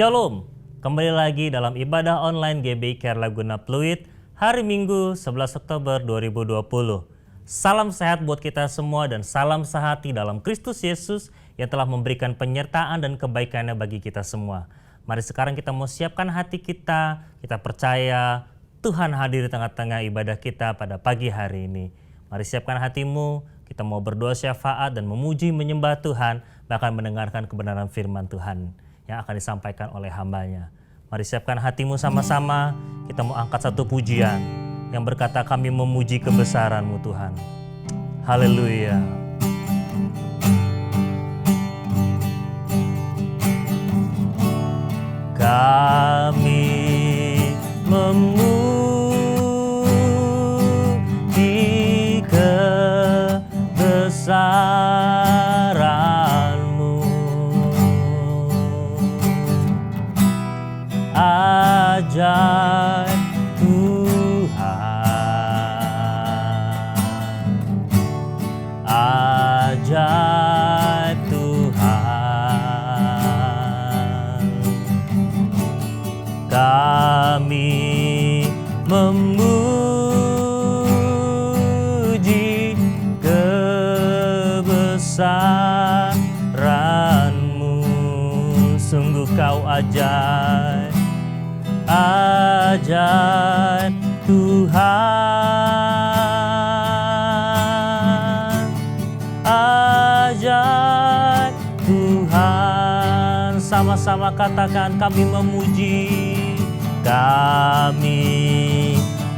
Shalom, kembali lagi dalam ibadah online GBI Care Laguna Pluit hari Minggu 11 Oktober 2020. Salam sehat buat kita semua dan salam sehati dalam Kristus Yesus yang telah memberikan penyertaan dan kebaikannya bagi kita semua. Mari sekarang kita mau siapkan hati kita percaya Tuhan hadir di tengah-tengah ibadah kita pada pagi hari ini. Mari siapkan hatimu, kita mau berdoa syafaat dan memuji menyembah Tuhan, bahkan mendengarkan kebenaran firman Tuhan yang akan disampaikan oleh hambanya. Mari siapkan hatimu sama-sama, kita mau angkat satu pujian yang berkata kami memuji kebesaran-Mu Tuhan. Haleluya. Kami memuji kebesaran-Mu, ajaib Tuhan, ajaib Tuhan. Kami memuji kebesaran-Mu, sungguh Kau ajaib, ajaib Tuhan, ajaib Tuhan. Sama-sama katakan, kami memuji, kami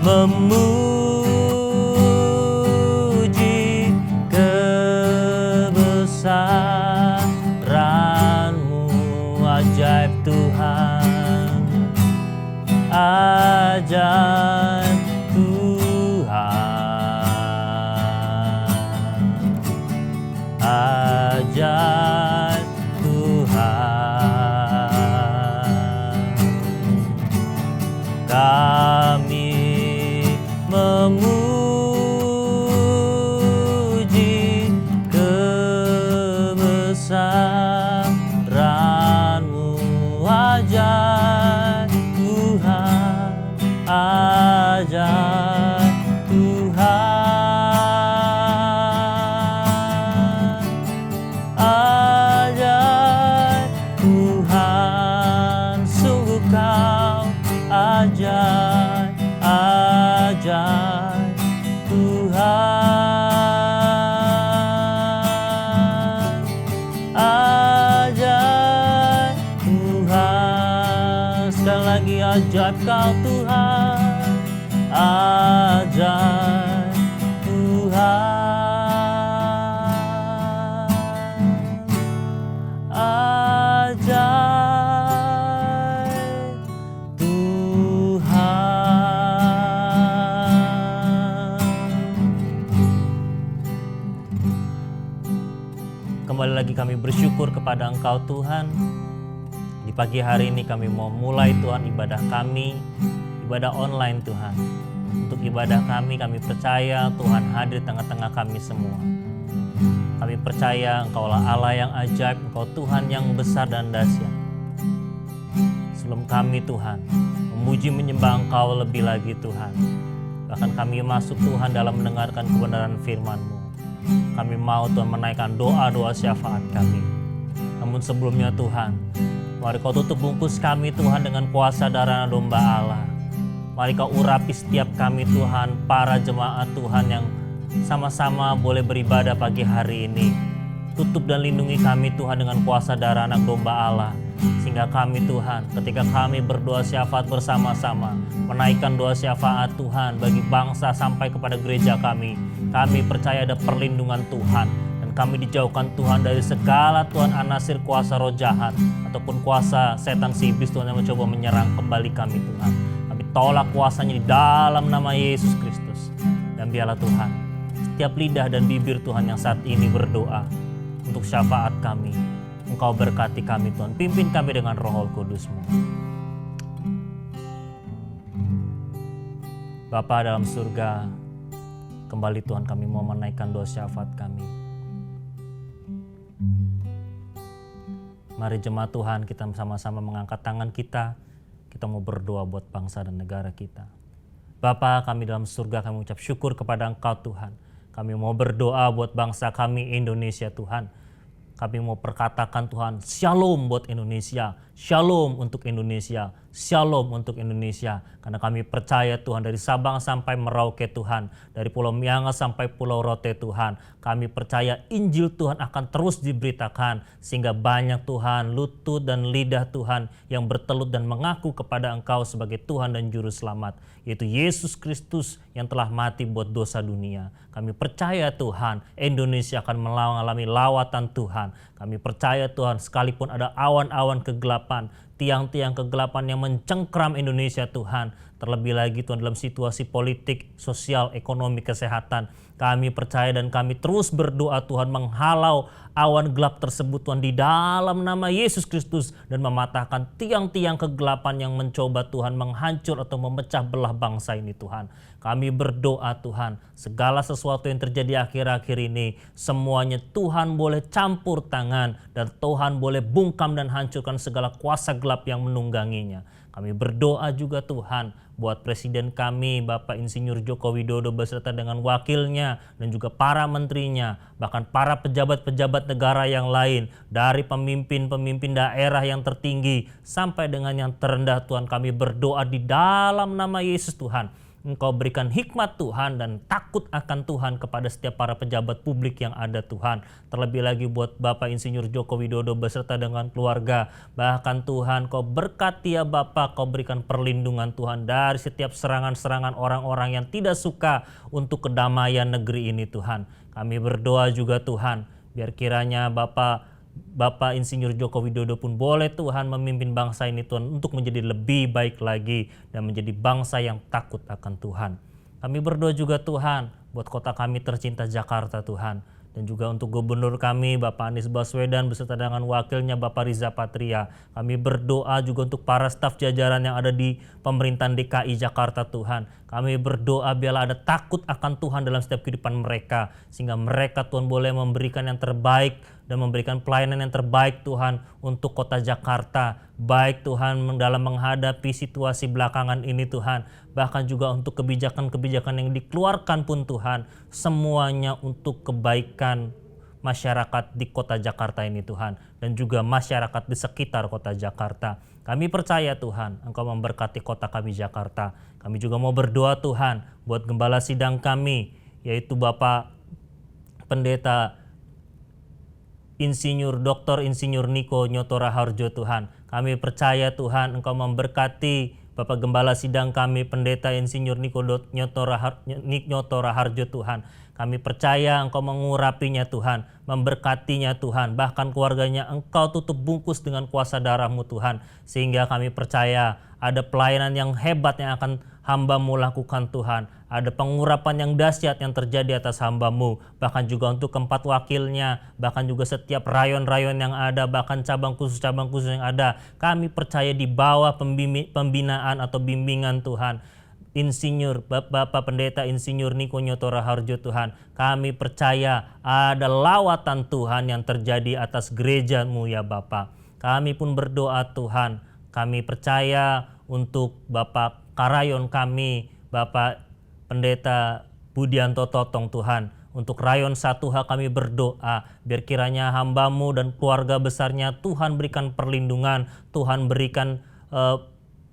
memuji kebesaran-Mu, ajaib Tuhan, ajaib Tuhan, ajaib Tuhan. Kami memuji kebesaran-Mu, ajaib Tuhan, ajaib Tuhan, ajaib Tuhan. Sungguh Kau ajaib, ajaib Tuhan, ajaib Tuhan. Sekali lagi, ajaib Kau Tuhan, ajaib Tuhan, ajaib Tuhan. Kembali lagi kami bersyukur kepada Engkau Tuhan. Di pagi hari ini kami mau mulai Tuhan ibadah kami, ibadah online Tuhan. Untuk ibadah kami percaya Tuhan hadir di tengah-tengah kami semua. Kami percaya Engkaulah Allah yang ajaib, Engkau Tuhan yang besar dan dahsyat. Sebelum kami Tuhan memuji menyembah Engkau lebih lagi Tuhan, bahkan kami masuk Tuhan dalam mendengarkan kebenaran firman-Mu, kami mau Tuhan menaikkan doa-doa syafaat kami. Namun sebelumnya Tuhan, mari Kau tutup bungkus kami Tuhan dengan kuasa darah domba Allah. Mari Kau urapi setiap kami Tuhan, para jemaat Tuhan yang sama-sama boleh beribadah pagi hari ini. Tutup dan lindungi kami Tuhan dengan kuasa darah anak domba Allah. Sehingga kami Tuhan, ketika kami berdoa syafaat bersama-sama, menaikkan doa syafaat Tuhan bagi bangsa sampai kepada gereja kami percaya ada perlindungan Tuhan. Dan kami dijauhkan Tuhan dari segala Tuhan anasir kuasa roh jahat ataupun kuasa setan si iblis Tuhan yang mencoba menyerang kembali kami Tuhan. Kami tolak kuasanya di dalam nama Yesus Kristus. Dan biarlah Tuhan, setiap lidah dan bibir Tuhan yang saat ini berdoa untuk syafaat kami, Engkau berkati kami Tuhan, pimpin kami dengan Roh Kudus-Mu. Bapa dalam surga, kembali Tuhan kami mau menaikkan doa syafaat kami. Mari jemaat Tuhan, kita sama-sama mengangkat tangan kita. Kita mau berdoa buat bangsa dan negara kita. Bapa kami dalam surga, kami ucap syukur kepada Engkau Tuhan. Kami mau berdoa buat bangsa kami Indonesia Tuhan. Kami mau perkatakan Tuhan, shalom buat Indonesia, shalom untuk Indonesia, shalom untuk Indonesia. Karena kami percaya Tuhan, dari Sabang sampai Merauke Tuhan, dari Pulau Miangas sampai Pulau Rote Tuhan, kami percaya Injil Tuhan akan terus diberitakan, sehingga banyak Tuhan lutut dan lidah Tuhan yang bertelut dan mengaku kepada Engkau sebagai Tuhan dan Juru Selamat, yaitu Yesus Kristus yang telah mati buat dosa dunia. Kami percaya Tuhan, Indonesia akan mengalami lawatan Tuhan. Kami percaya Tuhan, sekalipun ada awan-awan kegelapan, tiang-tiang kegelapan yang mencengkram Indonesia Tuhan, terlebih lagi Tuhan dalam situasi politik, sosial, ekonomi, kesehatan, kami percaya dan kami terus berdoa Tuhan menghalau awan gelap tersebut Tuhan di dalam nama Yesus Kristus, dan mematahkan tiang-tiang kegelapan yang mencoba Tuhan menghancur atau memecah belah bangsa ini Tuhan. Kami berdoa Tuhan, segala sesuatu yang terjadi akhir-akhir ini, semuanya Tuhan boleh campur tangan dan Tuhan boleh bungkam dan hancurkan segala kuasa gelap yang menungganginya. Kami berdoa juga Tuhan buat Presiden kami, Bapak Insinyur Joko Widodo beserta dengan wakilnya dan juga para menterinya, bahkan para pejabat-pejabat negara yang lain, dari pemimpin-pemimpin daerah yang tertinggi sampai dengan yang terendah Tuhan. Kami berdoa di dalam nama Yesus Tuhan, Engkau berikan hikmat Tuhan dan takut akan Tuhan kepada setiap para pejabat publik yang ada Tuhan. Terlebih lagi buat Bapak Insinyur Joko Widodo beserta dengan keluarga. Bahkan Tuhan, Kau berkati ya Bapak, Kau berikan perlindungan Tuhan dari setiap serangan-serangan orang-orang yang tidak suka untuk kedamaian negeri ini Tuhan. Kami berdoa juga Tuhan, biar kiranya Bapak Insinyur Joko Widodo pun boleh Tuhan memimpin bangsa ini Tuhan untuk menjadi lebih baik lagi dan menjadi bangsa yang takut akan Tuhan. Kami berdoa juga Tuhan buat kota kami tercinta Jakarta Tuhan, dan juga untuk gubernur kami Bapak Anies Baswedan beserta dengan wakilnya Bapak Riza Patria. Kami berdoa juga untuk para staf jajaran yang ada di pemerintahan DKI Jakarta Tuhan. Kami berdoa biarlah ada takut akan Tuhan dalam setiap kehidupan mereka, sehingga mereka Tuhan boleh memberikan yang terbaik dan memberikan pelayanan yang terbaik Tuhan untuk kota Jakarta. Baik Tuhan dalam menghadapi situasi belakangan ini Tuhan, bahkan juga untuk kebijakan-kebijakan yang dikeluarkan pun Tuhan, semuanya untuk kebaikan masyarakat di kota Jakarta ini Tuhan, dan juga masyarakat di sekitar kota Jakarta. Kami percaya Tuhan, Engkau memberkati kota kami Jakarta. Kami juga mau berdoa Tuhan buat gembala sidang kami, yaitu Bapak Pendeta Insinyur Dr. Insinyur Niko Nyoto Raharjo Tuhan. Kami percaya Tuhan, Engkau memberkati Bapak Gembala sidang kami, Pendeta Insinyur Niko Nyoto Raharjo Tuhan. Kami percaya Engkau mengurapinya Tuhan, memberkatinya Tuhan, bahkan keluarganya Engkau tutup bungkus dengan kuasa darah-Mu Tuhan, sehingga kami percaya ada pelayanan yang hebat yang akan hamba-Mu lakukan Tuhan. Ada pengurapan yang dahsyat yang terjadi atas hamba-Mu, bahkan juga untuk keempat wakilnya, bahkan juga setiap rayon-rayon yang ada, bahkan cabang khusus yang ada. Kami percaya di bawah pembinaan atau bimbingan Tuhan Insinyur Bapak Pendeta Insinyur Niko Nyoto Raharjo Tuhan, kami percaya ada lawatan Tuhan yang terjadi atas gereja-Mu ya Bapak. Kami pun berdoa Tuhan, kami percaya untuk Bapak Karayon kami, Bapak Pendeta Budianto Totong Tuhan. Untuk Rayon 1H kami berdoa, biar kiranya hamba-Mu dan keluarga besarnya Tuhan berikan perlindungan, Tuhan berikan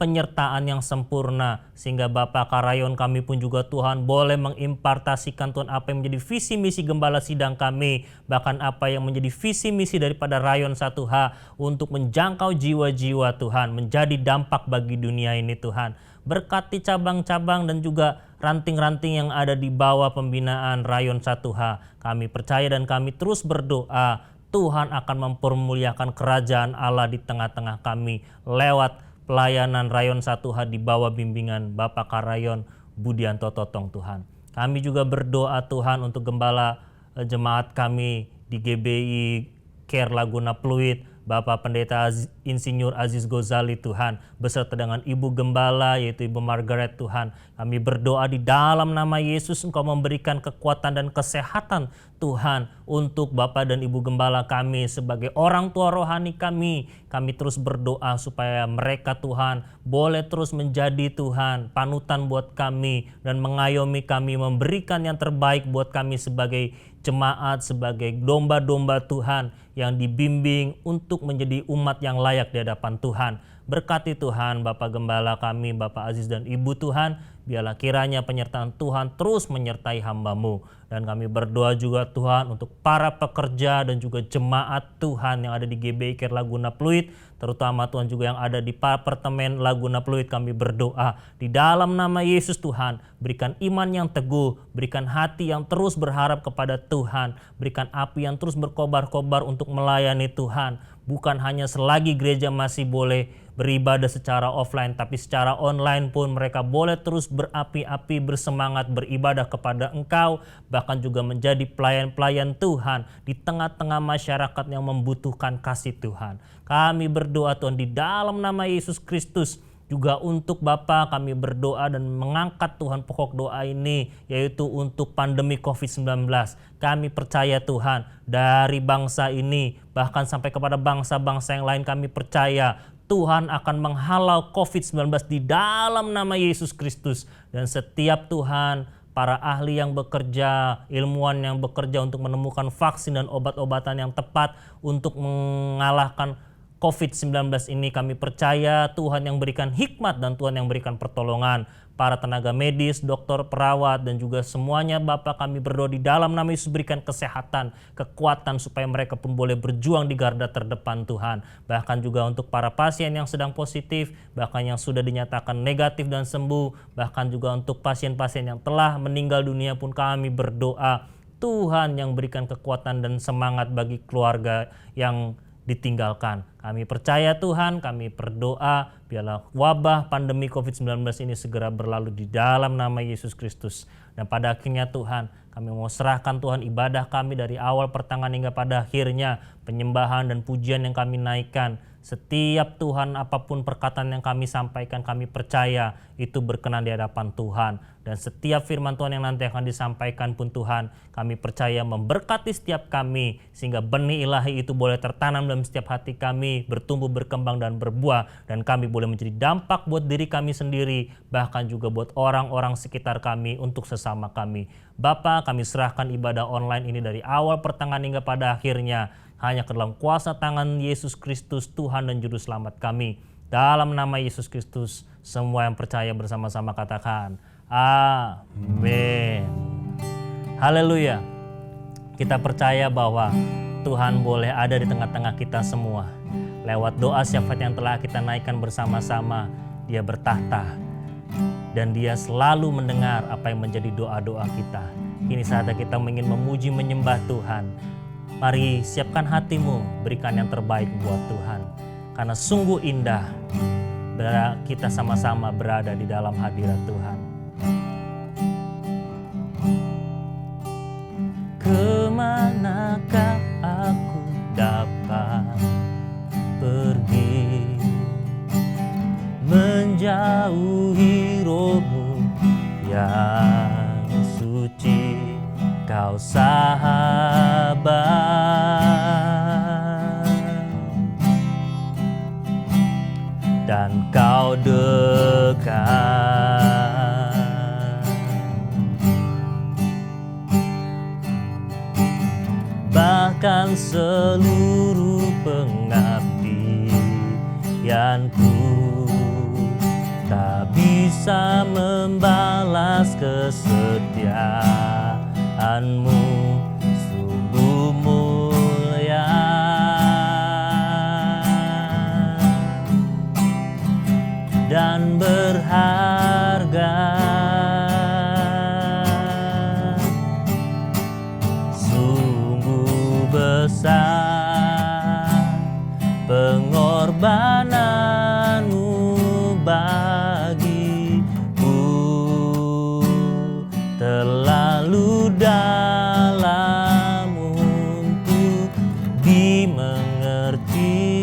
penyertaan yang sempurna, sehingga Bapak Karayon kami pun juga Tuhan boleh mengimpartasikan Tuhan apa yang menjadi visi misi gembala sidang kami, bahkan apa yang menjadi visi misi daripada Rayon 1H untuk menjangkau jiwa-jiwa Tuhan, menjadi dampak bagi dunia ini Tuhan. Berkati cabang-cabang dan juga ranting-ranting yang ada di bawah pembinaan Rayon 1H. Kami percaya dan kami terus berdoa, Tuhan akan mempermuliakan kerajaan Allah di tengah-tengah kami lewat pelayanan Rayon 1H di bawah bimbingan Bapak Karayon Budianto Totong Tuhan. Kami juga berdoa Tuhan untuk gembala jemaat kami di GBI Care Laguna Pluit, Bapak Pendeta Insinyur Aziz Gozali Tuhan, beserta dengan Ibu Gembala yaitu Ibu Margaret Tuhan. Kami berdoa di dalam nama Yesus Engkau memberikan kekuatan dan kesehatan Tuhan untuk Bapak dan Ibu Gembala kami sebagai orang tua rohani kami. Kami terus berdoa supaya mereka Tuhan boleh terus menjadi Tuhan panutan buat kami dan mengayomi kami, memberikan yang terbaik buat kami sebagai jemaat, sebagai domba-domba Tuhan yang dibimbing untuk menjadi umat yang layak di hadapan Tuhan. Berkati Tuhan Bapak Gembala kami, Bapak Aziz dan Ibu Tuhan, biarlah kiranya penyertaan Tuhan terus menyertai hamba-Mu. Dan kami berdoa juga Tuhan untuk para pekerja dan juga jemaat Tuhan yang ada di GBI Care Laguna Pluit, terutama Tuhan juga yang ada di apartemen Laguna Pluit. Kami berdoa di dalam nama Yesus Tuhan, berikan iman yang teguh, berikan hati yang terus berharap kepada Tuhan, berikan api yang terus berkobar-kobar untuk melayani Tuhan. Bukan hanya selagi gereja masih boleh beribadah secara offline, tapi secara online pun mereka boleh terus berapi-api, bersemangat beribadah kepada Engkau, bahkan juga menjadi pelayan-pelayan Tuhan di tengah-tengah masyarakat yang membutuhkan kasih Tuhan. Kami berdoa Tuhan di dalam nama Yesus Kristus. Juga untuk Bapa kami berdoa dan mengangkat Tuhan pokok doa ini, yaitu untuk pandemi COVID-19. Kami percaya Tuhan dari bangsa ini bahkan sampai kepada bangsa-bangsa yang lain, kami percaya Tuhan akan menghalau COVID-19 di dalam nama Yesus Kristus. Dan setiap Tuhan para ahli yang bekerja, ilmuwan yang bekerja untuk menemukan vaksin dan obat-obatan yang tepat untuk mengalahkan COVID-19 ini, kami percaya Tuhan yang berikan hikmat dan Tuhan yang berikan pertolongan. Para tenaga medis, dokter, perawat, dan juga semuanya Bapa kami berdoa di dalam nama Yesus berikan kesehatan, kekuatan supaya mereka pun boleh berjuang di garda terdepan Tuhan. Bahkan juga untuk para pasien yang sedang positif, bahkan yang sudah dinyatakan negatif dan sembuh, bahkan juga untuk pasien-pasien yang telah meninggal dunia pun kami berdoa Tuhan yang berikan kekuatan dan semangat bagi keluarga yang ditinggalkan. Kami percaya Tuhan, kami berdoa biarlah wabah pandemi COVID-19 ini segera berlalu di dalam nama Yesus Kristus. Dan pada akhirnya Tuhan, kami mau serahkan Tuhan ibadah kami dari awal pertengahan hingga pada akhirnya, penyembahan dan pujian yang kami naikkan. Setiap Tuhan apapun perkataan yang kami sampaikan, kami percaya itu berkenan di hadapan Tuhan. Dan setiap firman Tuhan yang nanti akan disampaikan pun Tuhan, kami percaya memberkati setiap kami, sehingga benih ilahi itu boleh tertanam dalam setiap hati kami, bertumbuh, berkembang, dan berbuah. Dan kami boleh menjadi dampak buat diri kami sendiri, bahkan juga buat orang-orang sekitar kami, untuk sesama kami. Bapa, kami serahkan ibadah online ini dari awal pertengahan hingga pada akhirnya, hanya ke dalam kuasa tangan Yesus Kristus, Tuhan dan Juru Selamat kami. Dalam nama Yesus Kristus, semua yang percaya bersama-sama katakan, amin. Haleluya. Kita percaya bahwa Tuhan boleh ada di tengah-tengah kita semua. Lewat doa syafaat yang telah kita naikkan bersama-sama, Dia bertahta. Dan Dia selalu mendengar apa yang menjadi doa-doa kita. Kini saatnya kita ingin memuji menyembah Tuhan. Mari siapkan hatimu, berikan yang terbaik buat Tuhan. Karena sungguh indah kita sama-sama berada di dalam hadirat Tuhan. Kemanakah aku dapat pergi, menjauhi rohmu yang suci, Kau sahabat, dan Kau dekat. Bahkan seluruh pengabdianku tak bisa membalas kesetiaanmu, sungguh mulia. Dan berharga, sungguh besar pengorbananmu bagiku, terlalu dalam untuk dimengerti.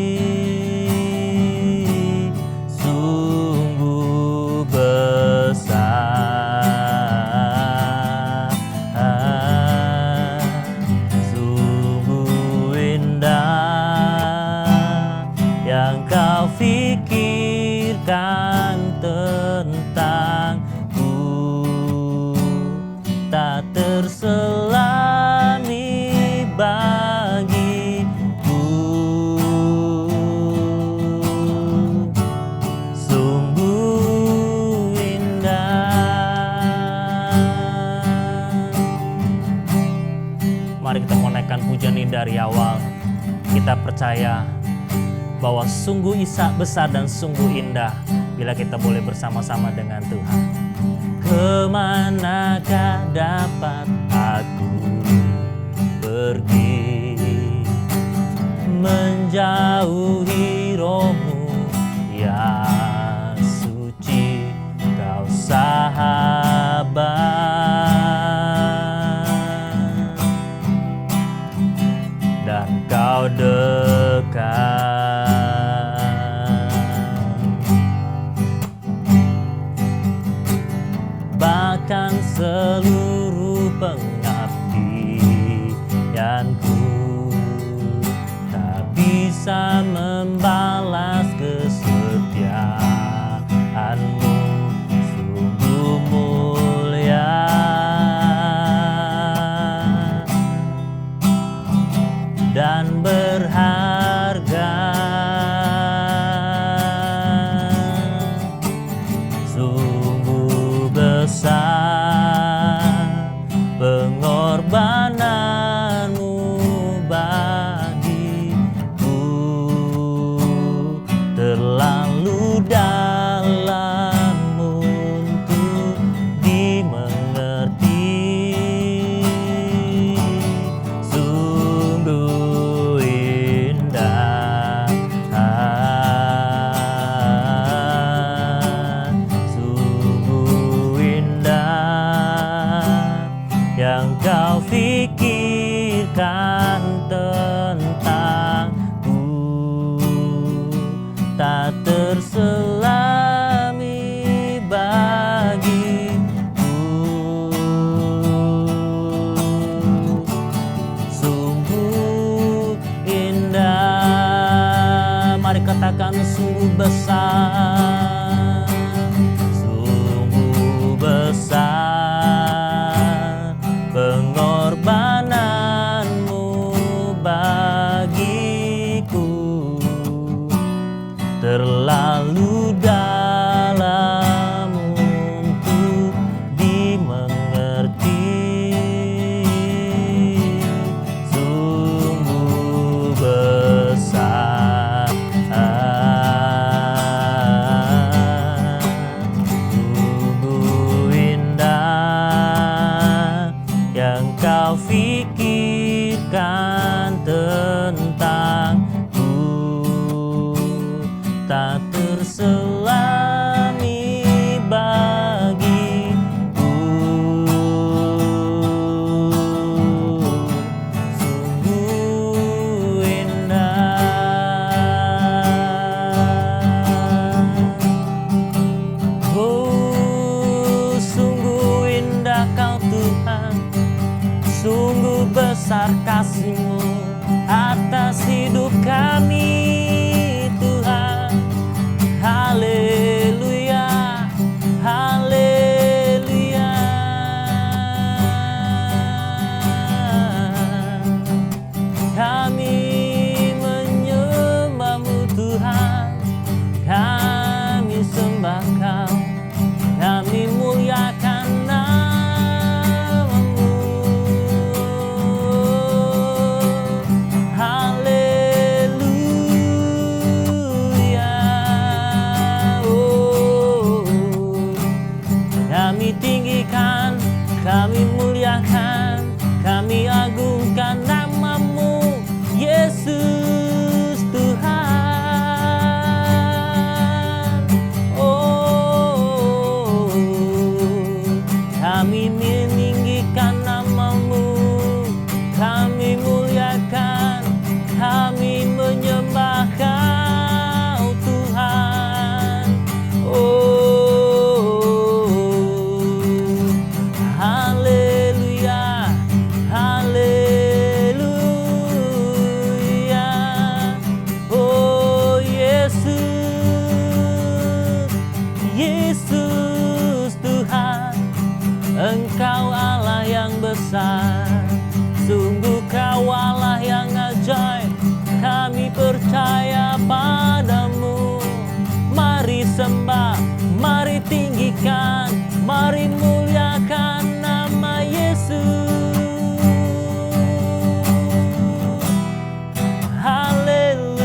terselami bagiku. Sungguh indah. Mari kita mau naikkan pujian ini dari awal. Kita percaya bahwa sungguh besar dan sungguh indah bila kita boleh bersama-sama dengan Tuhan. Kemanakah dapat aku pergi, menjauhi rohmu yang suci, kau sahabat, dan kau dekat. Bahkan seluruh pengabdianku tak bisa membalas kesetiaanmu. Sungguh mulia dan berharga. Sungguh besar pengorbananmu bagiku, terlalu dalam untuk dimengerti. Sungguh indah, sungguh indah yang kau pikirkan tentangku, tak terselami bagiku. Sungguh indah. Mari katakan sungguh besar, sungguh besar pengorbananmu bagiku, terlalu dalam untuk dimengerti. Sungguh besar, sungguh indah yang kau pikirkan tentangku, tak terselami bagiku. Sungguh indah. Oh, sungguh indah kau Tuhan, sungguh besar kasih-Mu atas hidup kami Tuhan. Haleluya, haleluya. Kami menyembah-Mu Tuhan, kami sembah Kau, kami muliakan nama-Mu. Haleluya. Tuhan. Sungguh Kau Allah yang ajaib, kami percaya padamu. Mari sembah, mari tinggikan, mari muliakan nama Yesus. Haleluya,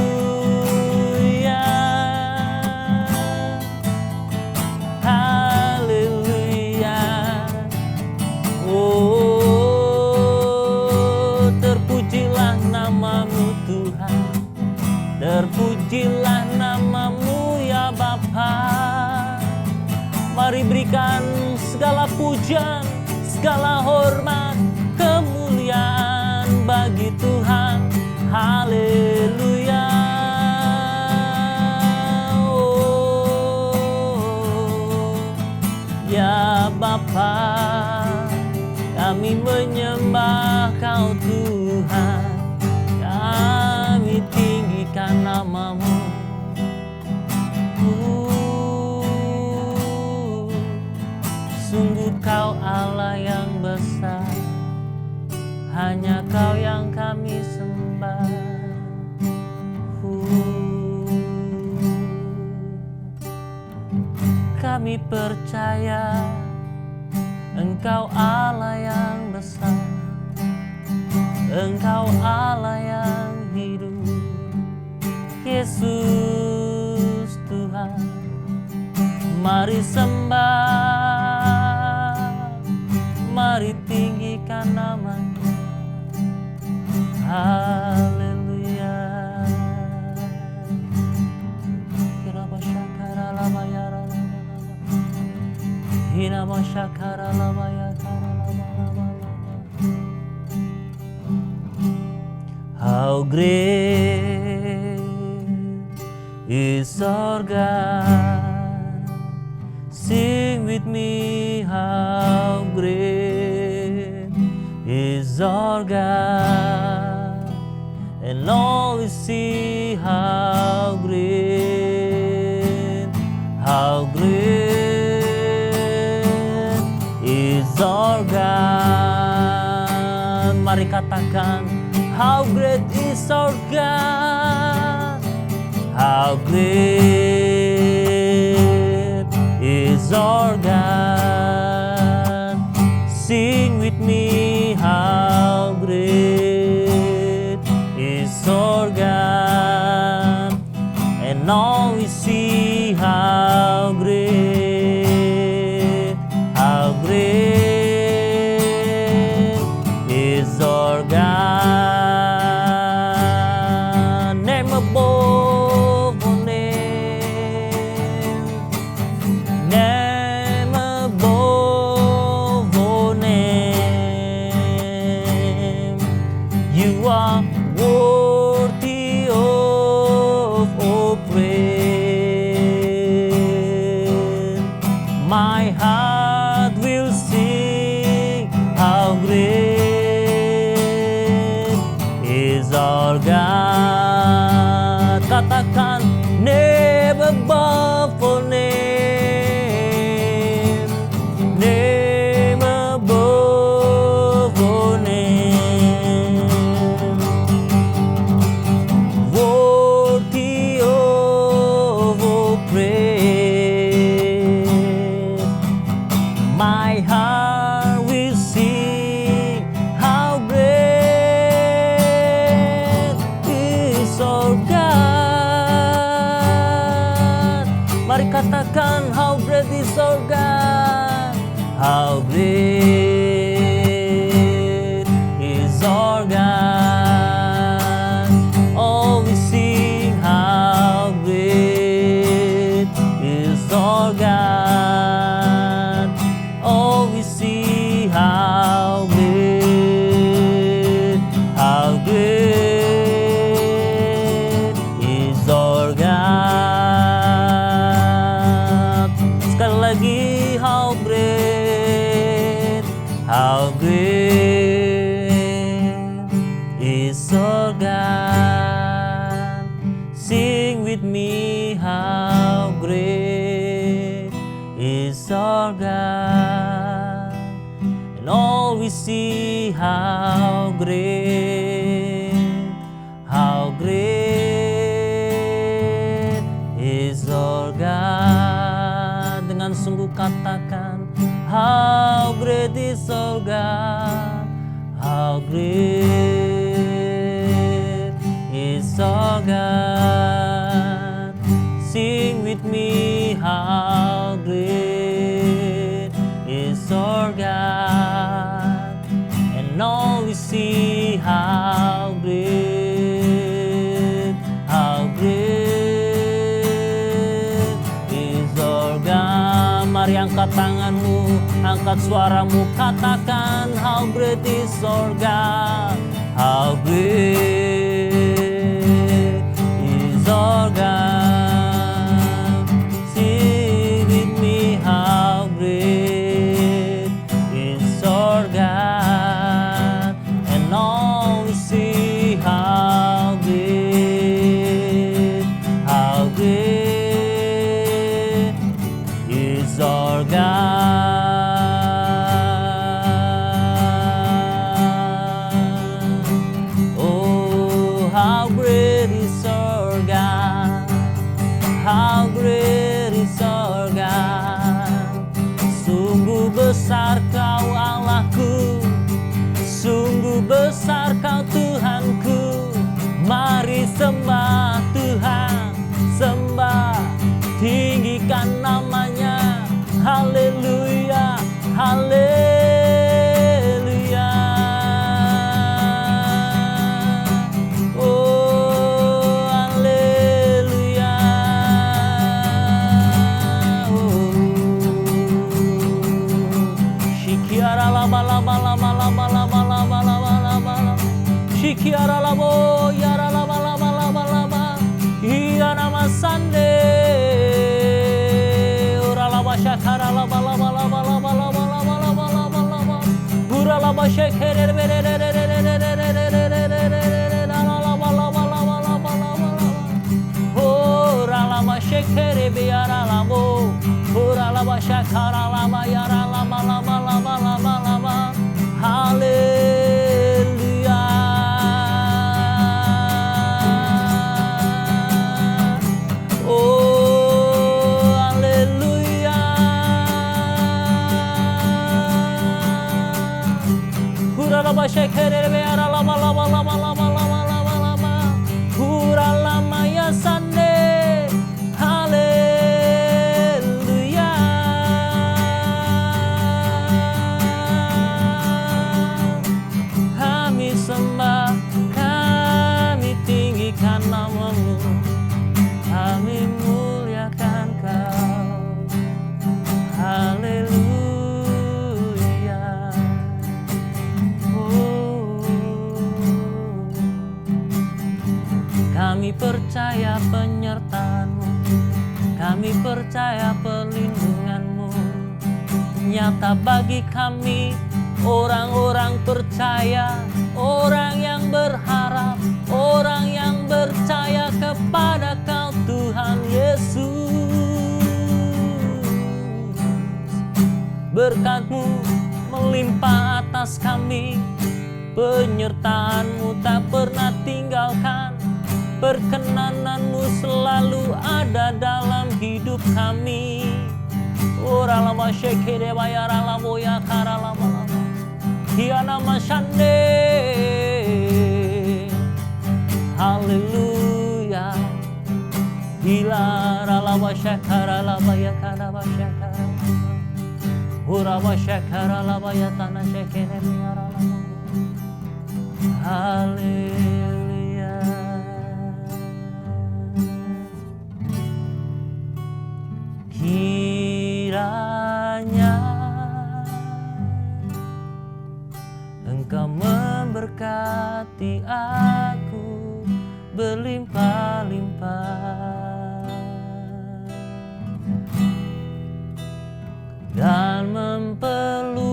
haleluya. Oh, terpujilah namamu Tuhan, terpujilah namamu ya Bapa. Mari berikan segala pujian, segala hormat, kemuliaan bagi Tuhan. Haleluya. Oh, ya Bapa, kami menyembah Kau Tuhan, kami tinggikan namamu. Sungguh Kau Allah yang besar, hanya Kau yang kami sembah. Kami percaya Engkau Allah yang besar, Engkau Allah yang hidup. Yesus Tuhan, mari sembah, mari tinggikan nama-Nya. Haleluya. How great is our God. Sing with me, how great is our God. And all we see, how great is our God. Mari katakan, how great is our God. How great is our God. Sing with me, how great is our God. And all we see, how great is our God. Name above all name, name above all name. You are worthy of all praise. My heart will sing, how great is our God. Katakan, name above all name, name above all name. Worthy of all praise. My heart will sing, how great is our God. Mari katakan, how great is our God. How great is our God. Oh, we sing, how great is our God. Oh, we see, how great is our God. Sekali lagi, how great is our God. Sing with me, how great is our God. And all we see how great is our God. Dengan sungguh katakan, how great is our God, how great is our God. Sing with me, how great is our God. And all we see, how great is our God. Mari angkat tanganmu, angkat suaramu, katakan, how great is our God, how great is our God. Sing with me, how great is our God. And all we see, how great is our God. Oh, how great is our God, how great is our God. Sungguh besar Kau Allahku, sungguh besar Kau Tuhanku. Mari sembah Tuhan, sembah, tinggikan namanya. Haleluya, haleluya. Oh, haleluya. Oh, shikiara lama lama lama lama lama lama lama lama. Shikiara lamo yara lama lama lama lama. Iya nama sande. Ora lama shakara lama lama lama lama lama lama lama lama lama. Ura lama shakere lama lama lama lama lama lama. Ora lama shakere biara lamo. Ora lama shakara lama yara lama lama lama lama lama. Haleluya. Oh, haleluya. Hura lama shekere beara lama lama lama lama lama lama lama. Hura lama ya sande. Haleluya. Kami sembah, kami tinggikan namamu, kami muliakan Kau. Haleluya. Oh, kami percaya penyertaan-Mu, kami percaya perlindungan-Mu. Nyata bagi kami, orang-orang percaya, orang yang berharap, orang yang percaya kepada Kau Tuhan Yesus. Berkat-Mu melimpah atas kami, penyertaan-Mu tak pernah tinggalkan, perkenanan-Mu selalu ada dalam hidup kami. Ora lama shekere bayara lamo ya kara lama lama. Hiana masande. Haleluya. Hilara lama shakara lama ya kara shakara. Ora lama shakara lama ya tanah shekere bayara lama. Haleluya. Kiranya Engkau memberkati aku berlimpah-limpah dan memperluas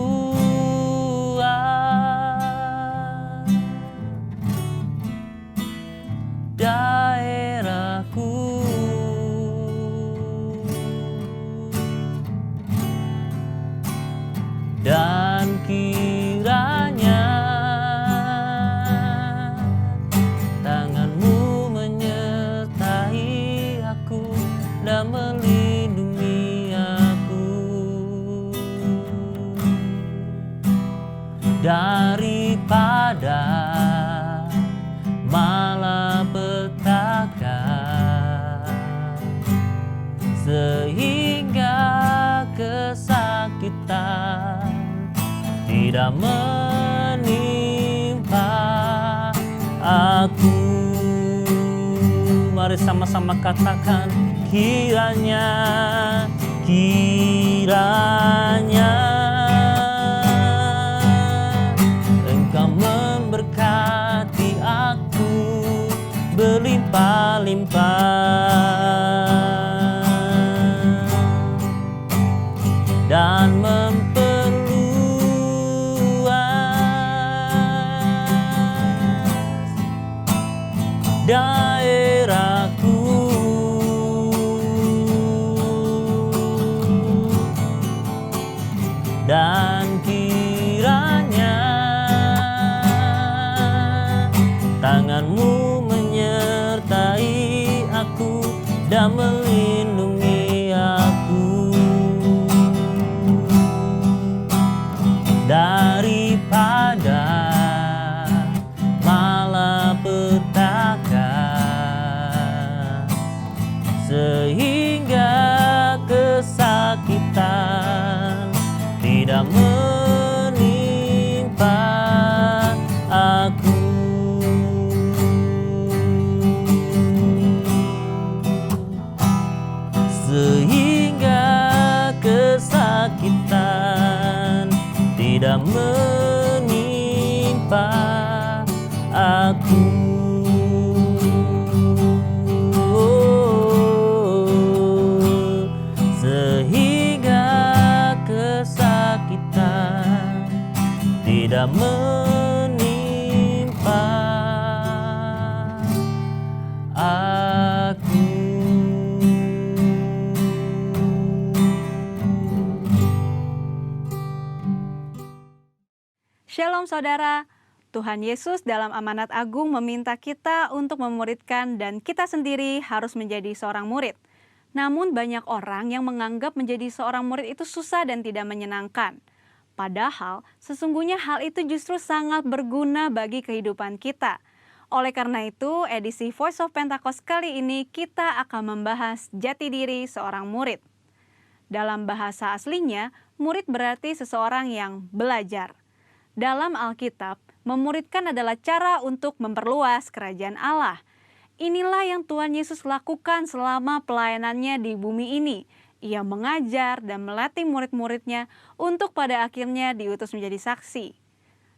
daerahku. Dan kiranya tidak menimpa aku. Mari sama-sama katakan, kiranya Engkau memberkati aku berlimpah-limpah dan memperluas daerahku, dan kiranya tangan-Mu menyertai aku dan melindungi aku daripada malapetaka, sehingga kesakitan tidak menimpa aku. Sehingga kesakitan tidak menimpa aku. Sehingga kesakitan tidak menimpa aku. Shalom saudara, Tuhan Yesus dalam amanat agung meminta kita untuk memuridkan dan kita sendiri harus menjadi seorang murid. Namun banyak orang yang menganggap menjadi seorang murid itu susah dan tidak menyenangkan. Padahal sesungguhnya hal itu justru sangat berguna bagi kehidupan kita. Oleh karena itu, edisi Voice of Pentecost kali ini kita akan membahas jati diri seorang murid. Dalam bahasa aslinya, murid berarti seseorang yang belajar. Dalam Alkitab, memuridkan adalah cara untuk memperluas kerajaan Allah. Inilah yang Tuhan Yesus lakukan selama pelayanannya di bumi ini. Ia mengajar dan melatih murid-muridnya untuk pada akhirnya diutus menjadi saksi.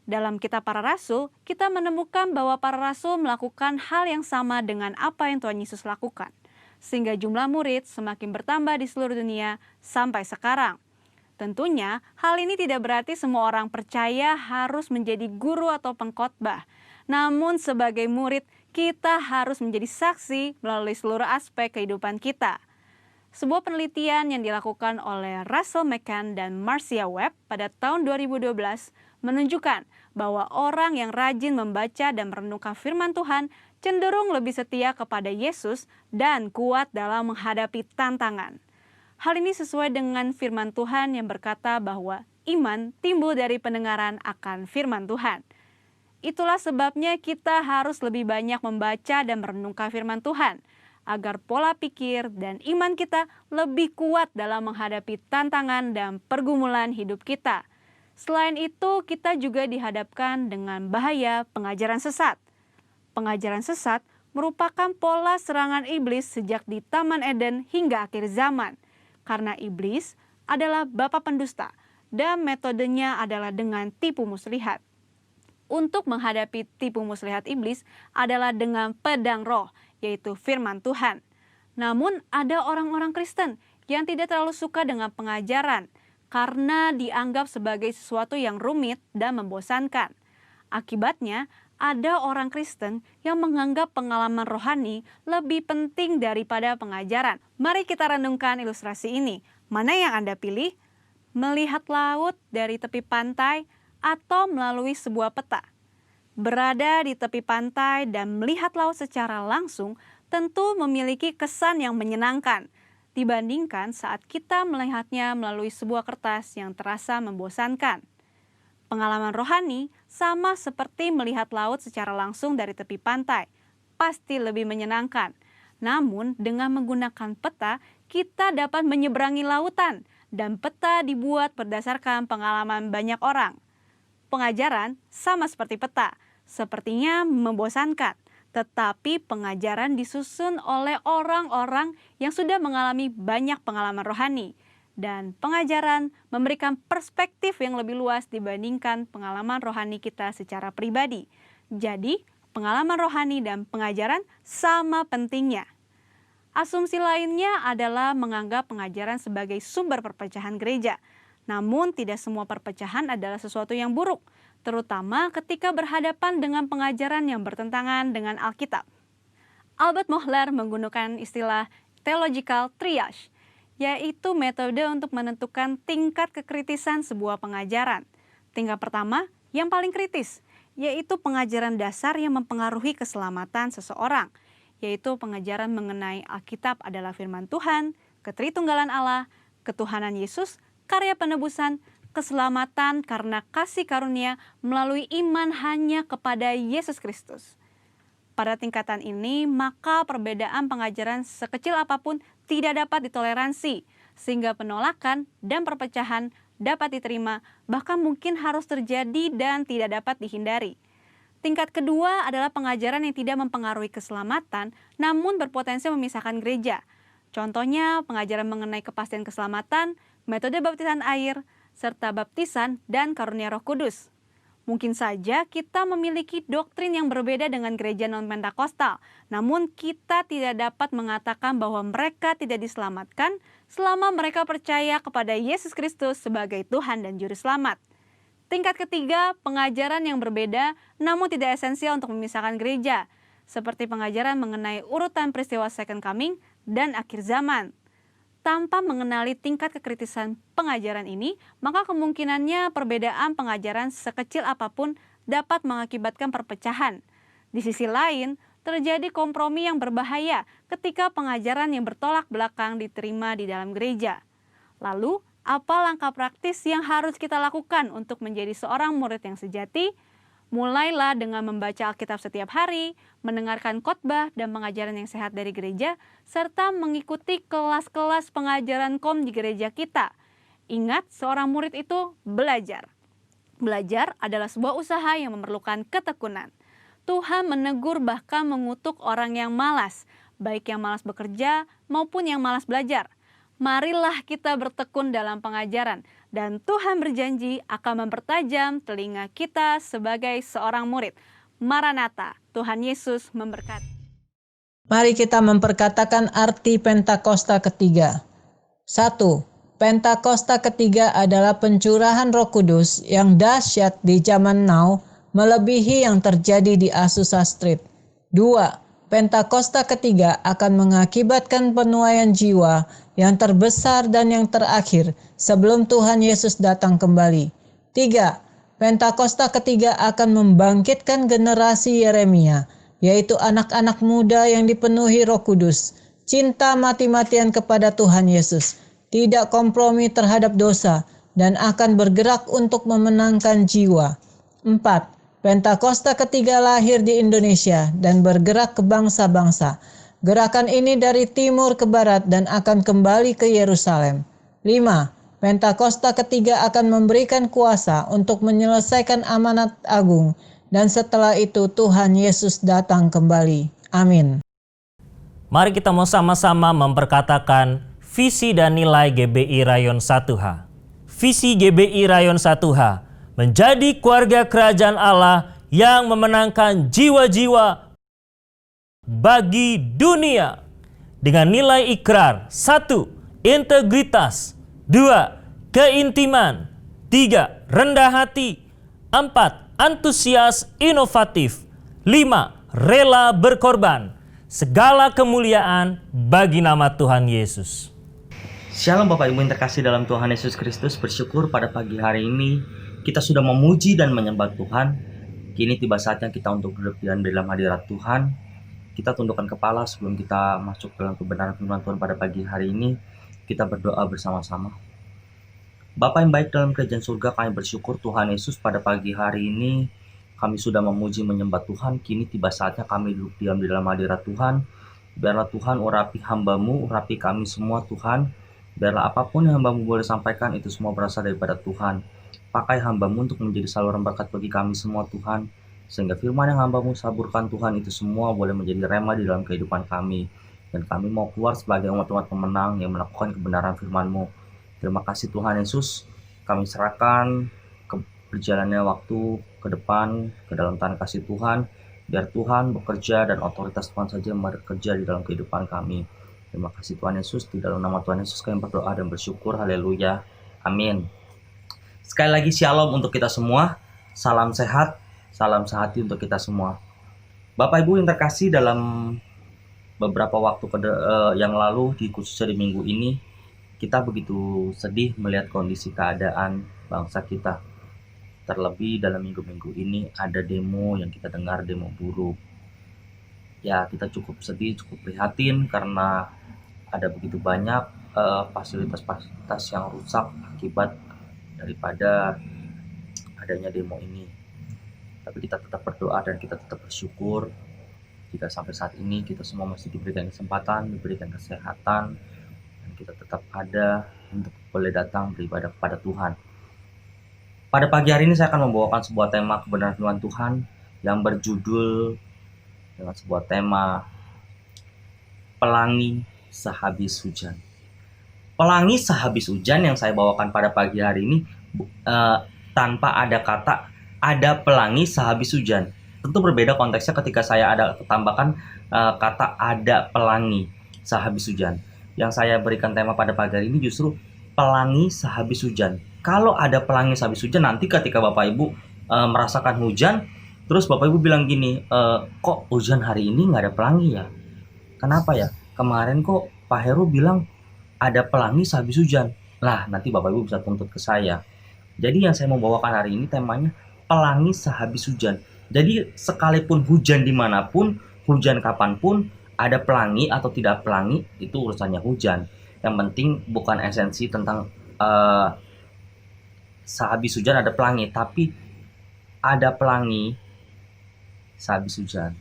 Dalam kitab para rasul, kita menemukan bahwa para rasul melakukan hal yang sama dengan apa yang Tuhan Yesus lakukan. Sehingga jumlah murid semakin bertambah di seluruh dunia sampai sekarang. Tentunya, hal ini tidak berarti semua orang percaya harus menjadi guru atau pengkhotbah. Namun sebagai murid, kita harus menjadi saksi melalui seluruh aspek kehidupan kita. Sebuah penelitian yang dilakukan oleh Russell McCann dan Marcia Webb pada tahun 2012 menunjukkan bahwa orang yang rajin membaca dan merenungkan firman Tuhan cenderung lebih setia kepada Yesus dan kuat dalam menghadapi tantangan. Hal ini sesuai dengan firman Tuhan yang berkata bahwa iman timbul dari pendengaran akan firman Tuhan. Itulah sebabnya kita harus lebih banyak membaca dan merenungkan firman Tuhan, agar pola pikir dan iman kita lebih kuat dalam menghadapi tantangan dan pergumulan hidup kita. Selain itu, kita juga dihadapkan dengan bahaya pengajaran sesat. Pengajaran sesat merupakan pola serangan iblis sejak di Taman Eden hingga akhir zaman. Karena iblis adalah bapa pendusta dan metodenya adalah dengan tipu muslihat. Untuk menghadapi tipu muslihat iblis adalah dengan pedang roh, yaitu firman Tuhan. Namun ada orang-orang Kristen yang tidak terlalu suka dengan pengajaran karena dianggap sebagai sesuatu yang rumit dan membosankan. Akibatnya, ada orang Kristen yang menganggap pengalaman rohani lebih penting daripada pengajaran. Mari kita renungkan ilustrasi ini. Mana yang Anda pilih? Melihat laut dari tepi pantai atau melalui sebuah peta? Berada di tepi pantai dan melihat laut secara langsung tentu memiliki kesan yang menyenangkan dibandingkan saat kita melihatnya melalui sebuah kertas yang terasa membosankan. Pengalaman rohani sama seperti melihat laut secara langsung dari tepi pantai, pasti lebih menyenangkan. Namun dengan menggunakan peta, kita dapat menyeberangi lautan dan peta dibuat berdasarkan pengalaman banyak orang. pengajaran sama seperti peta, sepertinya membosankan. Tetapi pengajaran disusun oleh orang-orang yang sudah mengalami banyak pengalaman rohani. Dan pengajaran memberikan perspektif yang lebih luas dibandingkan pengalaman rohani kita secara pribadi. Jadi, pengalaman rohani dan pengajaran sama pentingnya. Asumsi lainnya adalah menganggap pengajaran sebagai sumber perpecahan gereja. Namun, tidak semua perpecahan adalah sesuatu yang buruk, terutama ketika berhadapan dengan pengajaran yang bertentangan dengan Alkitab. Albert Mohler menggunakan istilah theological triage, yaitu metode untuk menentukan tingkat kekritisan sebuah pengajaran. Tingkat pertama, yang paling kritis, yaitu pengajaran dasar yang mempengaruhi keselamatan seseorang, yaitu pengajaran mengenai Alkitab adalah firman Tuhan, ketritunggalan Allah, ketuhanan Yesus, karya penebusan, keselamatan karena kasih karunia melalui iman hanya kepada Yesus Kristus. Pada tingkatan ini, maka perbedaan pengajaran sekecil apapun tidak dapat ditoleransi, sehingga penolakan dan perpecahan dapat diterima, bahkan mungkin harus terjadi dan tidak dapat dihindari. Tingkat kedua adalah pengajaran yang tidak mempengaruhi keselamatan, namun berpotensi memisahkan gereja. Contohnya, pengajaran mengenai kepastian keselamatan, metode baptisan air, serta baptisan dan karunia Roh Kudus. Mungkin saja kita memiliki doktrin yang berbeda dengan gereja non-Pentakosta, namun kita tidak dapat mengatakan bahwa mereka tidak diselamatkan selama mereka percaya kepada Yesus Kristus sebagai Tuhan dan Juru Selamat. Tingkat ketiga, pengajaran yang berbeda namun tidak esensial untuk memisahkan gereja, seperti pengajaran mengenai urutan peristiwa Second Coming dan akhir zaman. Tanpa mengenali tingkat kekritisan pengajaran ini, maka kemungkinannya perbedaan pengajaran sekecil apapun dapat mengakibatkan perpecahan. Di sisi lain, terjadi kompromi yang berbahaya ketika pengajaran yang bertolak belakang diterima di dalam gereja. Lalu, apa langkah praktis yang harus kita lakukan untuk menjadi seorang murid yang sejati? Mulailah dengan membaca Alkitab setiap hari, mendengarkan khotbah dan pengajaran yang sehat dari gereja, serta mengikuti kelas-kelas pengajaran KOM di gereja kita. Ingat, seorang murid itu belajar. Belajar adalah sebuah usaha yang memerlukan ketekunan. Tuhan menegur bahkan mengutuk orang yang malas, baik yang malas bekerja maupun yang malas belajar. Marilah kita bertekun dalam pengajaran, dan Tuhan berjanji akan mempertajam telinga kita sebagai seorang murid. Maranatha, Tuhan Yesus memberkati. Mari kita memperkatakan arti Pentakosta ketiga. 1. Pentakosta ketiga adalah pencurahan Roh Kudus yang dahsyat di zaman now, melebihi yang terjadi di Azusa Street. 2. Pentakosta ketiga akan mengakibatkan penuaian jiwa yang terbesar dan yang terakhir sebelum Tuhan Yesus datang kembali. 3. Pentakosta ketiga akan membangkitkan generasi Yeremia, yaitu anak-anak muda yang dipenuhi Roh Kudus, cinta mati-matian kepada Tuhan Yesus, tidak kompromi terhadap dosa, dan akan bergerak untuk memenangkan jiwa. 4. Pentakosta ketiga lahir di Indonesia dan bergerak ke bangsa-bangsa. Gerakan ini dari timur ke barat dan akan kembali ke Yerusalem. 5. Pentakosta ketiga akan memberikan kuasa untuk menyelesaikan amanat agung, dan setelah itu Tuhan Yesus datang kembali. Amin. Mari kita mau sama-sama memperkatakan visi dan nilai GBI Rayon 1H. Visi GBI Rayon 1H menjadi keluarga kerajaan Allah yang memenangkan jiwa-jiwa bagi dunia dengan nilai ikrar 1. Integritas, 2. Keintiman, 3. Rendah hati, 4. Antusias inovatif, 5. Rela berkorban. Segala kemuliaan bagi nama Tuhan Yesus. Shalom Bapak Ibu yang terkasih dalam Tuhan Yesus Kristus. Bersyukur pada pagi hari ini kita sudah memuji dan menyembah Tuhan. Kini tiba saatnya kita untuk duduk dalam hadirat Tuhan. Kita tundukkan kepala sebelum kita masuk dalam kebenaran firman Tuhan pada pagi hari ini. Kita berdoa bersama-sama. Bapa yang baik dalam kerajaan surga, kami bersyukur Tuhan Yesus pada pagi hari ini kami sudah memuji menyembah Tuhan. Kini tiba saatnya kami duduk diam di dalam hadirat Tuhan. Biarlah Tuhan urapi hamba-Mu, urapi kami semua Tuhan. Biarlah apapun yang hamba-Mu boleh sampaikan itu semua berasal daripada Tuhan. Pakai hamba-Mu untuk menjadi saluran berkat bagi kami semua Tuhan, sehingga firman yang hamba-Mu saburkan Tuhan itu semua boleh menjadi rema di dalam kehidupan kami. Dan kami mau keluar sebagai umat-umat pemenang yang melakukan kebenaran firman-Mu. Terima kasih Tuhan Yesus, kami serahkan ke berjalannya waktu ke depan ke dalam tangan kasih Tuhan. Biar Tuhan bekerja dan otoritas Tuhan saja yang bekerja di dalam kehidupan kami. Terima kasih Tuhan Yesus, di dalam nama Tuhan Yesus kami berdoa dan bersyukur. Haleluya. Amin. Sekali lagi shalom untuk kita semua. Salam sehat, salam sehati untuk kita semua. Bapak Ibu yang terkasih, dalam beberapa waktu yang lalu, khususnya di minggu ini, kita begitu sedih melihat kondisi keadaan bangsa kita. Terlebih dalam minggu-minggu ini ada demo yang kita dengar, demo buruh. Ya, kita cukup sedih, cukup prihatin karena ada begitu banyak fasilitas-fasilitas yang rusak akibat daripada adanya demo ini. Tapi kita tetap berdoa dan kita tetap bersyukur jika sampai saat ini kita semua masih diberikan kesempatan, diberikan kesehatan, dan kita tetap ada untuk boleh datang beribadah kepada Tuhan. Pada pagi hari ini saya akan membawakan sebuah tema kebenaran firman Tuhan yang berjudul dengan sebuah tema pelangi sehabis hujan. Pelangi sehabis hujan yang saya bawakan pada pagi hari ini tanpa ada kata ada pelangi sehabis hujan. Tentu berbeda konteksnya ketika saya ada tambahkan kata ada pelangi sehabis hujan. Yang saya berikan tema pada pagi hari ini justru pelangi sehabis hujan. Kalau ada pelangi sehabis hujan, nanti ketika Bapak Ibu merasakan hujan, terus Bapak Ibu bilang gini, kok hujan hari ini nggak ada pelangi ya? Kenapa ya? Kemarin kok Pak Heru bilang ada pelangi sehabis hujan. Nah, nanti Bapak Ibu bisa tuntut ke saya. Jadi yang saya mau bawakan hari ini temanya pelangi sehabis hujan. Jadi sekalipun hujan dimanapun, hujan kapanpun, ada pelangi atau tidak pelangi, itu urusannya hujan. Yang penting bukan esensi tentang sehabis hujan ada pelangi, tapi ada pelangi sehabis hujan.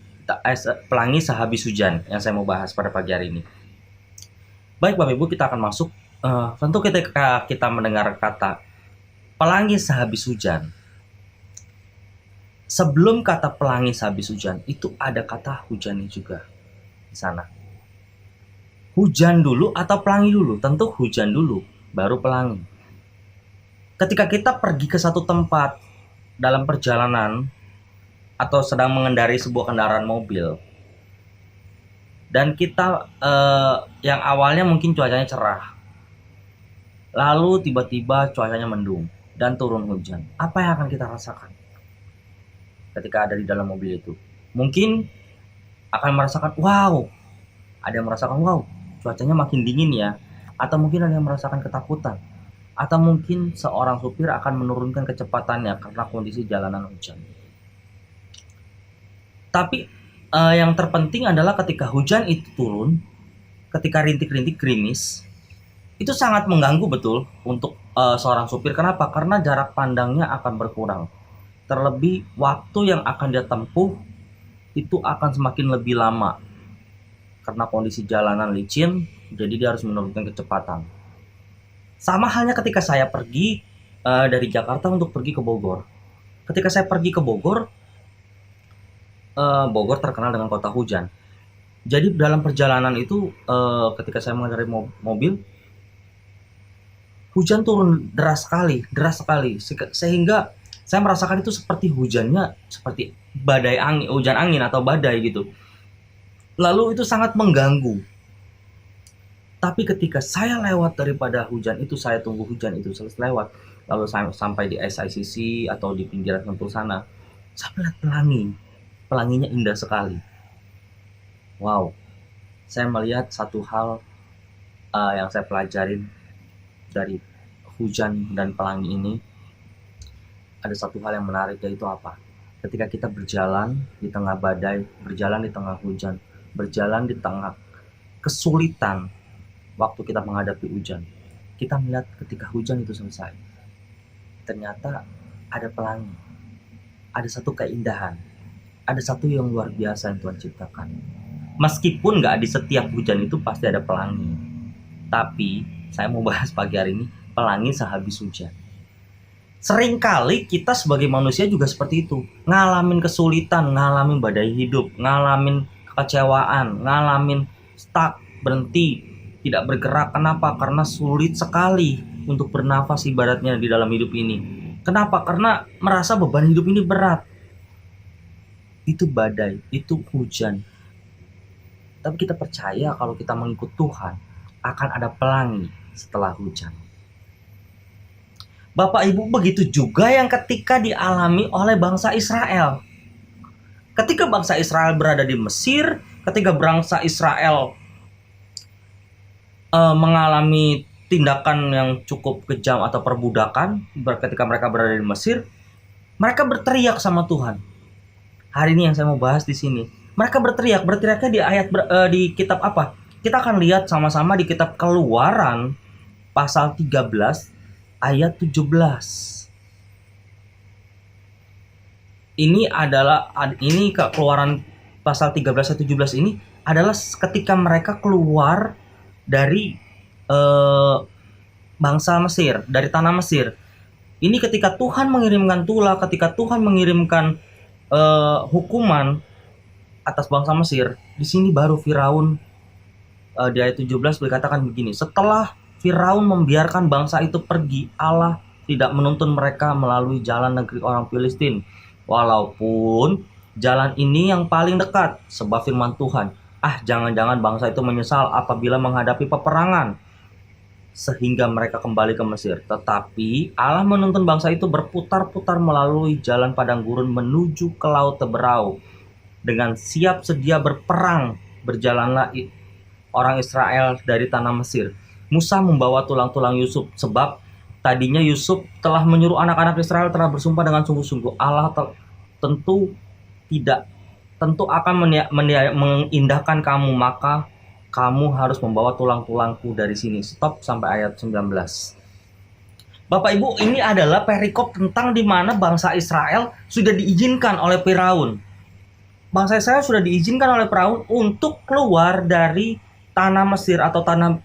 Pelangi sehabis hujan yang saya mau bahas pada pagi hari ini. Baik Bapak Ibu, kita akan masuk. Tentu ketika kita mendengar kata pelangi sehabis hujan, sebelum kata pelangi sehabis hujan itu ada kata hujannya juga di sana. Hujan dulu atau pelangi dulu? Tentu hujan dulu, baru pelangi. Ketika kita pergi ke satu tempat dalam perjalanan atau sedang mengendarai sebuah kendaraan mobil, dan kita yang awalnya mungkin cuacanya cerah, lalu tiba-tiba cuacanya mendung dan turun hujan, apa yang akan kita rasakan ketika ada di dalam mobil itu? Mungkin akan merasakan wow, ada yang merasakan wow, cuacanya makin dingin ya, atau mungkin ada yang merasakan ketakutan, atau mungkin seorang supir akan menurunkan kecepatannya karena kondisi jalanan hujan. Tapi yang terpenting adalah ketika hujan itu turun, ketika rintik-rintik gerimis, itu sangat mengganggu betul untuk seorang supir. Kenapa? Karena jarak pandangnya akan berkurang. Terlebih waktu yang akan dia tempuh itu akan semakin lebih lama. Karena kondisi jalanan licin, jadi dia harus menurunkan kecepatan. Sama halnya ketika saya pergi dari Jakarta untuk pergi ke Bogor. Ketika saya pergi ke Bogor, Bogor terkenal dengan kota hujan. Jadi dalam perjalanan itu ketika saya mengendarai mobil, hujan turun deras sekali, sehingga saya merasakan itu seperti hujannya seperti badai angin, hujan angin atau badai gitu. Lalu itu sangat mengganggu. Tapi ketika saya lewat daripada hujan itu, saya tunggu hujan itu selesai lewat, lalu sampai di SICC atau di pinggiran Sentul sana, saya melihat pelangi. Pelanginya indah sekali. Wow, saya melihat satu hal yang saya pelajarin dari hujan dan pelangi ini. Ada satu hal yang menarik, yaitu apa? Ketika kita berjalan di tengah badai, berjalan di tengah hujan, berjalan di tengah kesulitan waktu kita menghadapi hujan, kita melihat ketika hujan itu selesai, ternyata ada pelangi, ada satu keindahan, ada satu yang luar biasa yang Tuhan ciptakan. Meskipun nggak di setiap hujan itu pasti ada pelangi, tapi saya mau bahas pagi hari ini pelangi sehabis hujan. Seringkali kita sebagai manusia juga seperti itu. Ngalamin kesulitan, ngalamin badai hidup, ngalamin kekecewaan, ngalamin stuck, berhenti, tidak bergerak. Kenapa? Karena sulit sekali untuk bernafas ibaratnya di dalam hidup ini. Kenapa? Karena merasa beban hidup ini berat. Itu badai, itu hujan. Tapi kita percaya kalau kita mengikut Tuhan, akan ada pelangi setelah hujan. Bapak Ibu, begitu juga yang ketika dialami oleh bangsa Israel. Ketika bangsa Israel berada di Mesir, ketika bangsa Israel mengalami tindakan yang cukup kejam atau perbudakan, ketika mereka berada di Mesir, mereka berteriak sama Tuhan. Hari ini yang saya mau bahas di sini. Mereka berteriaknya di di kitab apa? Kita akan lihat sama-sama di kitab Keluaran pasal 13 ayat 17. Ini Keluaran pasal 13 ayat 17 ini adalah ketika mereka keluar dari bangsa Mesir, dari tanah Mesir. Ini ketika Tuhan mengirimkan tulah, ketika Tuhan mengirimkan hukuman atas bangsa Mesir. Di sini baru Firaun di ayat 17 dikatakan begini, setelah Firaun membiarkan bangsa itu pergi, Allah tidak menuntun mereka melalui jalan negeri orang Filistin, walaupun jalan ini yang paling dekat, sebab firman Tuhan, jangan-jangan bangsa itu menyesal apabila menghadapi peperangan sehingga mereka kembali ke Mesir. Tetapi Allah menuntun bangsa itu berputar-putar melalui jalan padang gurun menuju ke laut Teberau. Dengan siap sedia berperang, berjalanlah orang Israel dari tanah Mesir. Musa membawa tulang-tulang Yusuf, sebab tadinya Yusuf telah menyuruh anak-anak Israel telah bersumpah dengan sungguh-sungguh, Allah tentu akan mengindahkan kamu, maka kamu harus membawa tulang-tulangku dari sini. Stop sampai ayat 19. Bapak Ibu, ini adalah perikop tentang di mana bangsa Israel sudah diizinkan oleh Firaun. Bangsa Israel sudah diizinkan oleh Firaun untuk keluar dari tanah Mesir atau tanah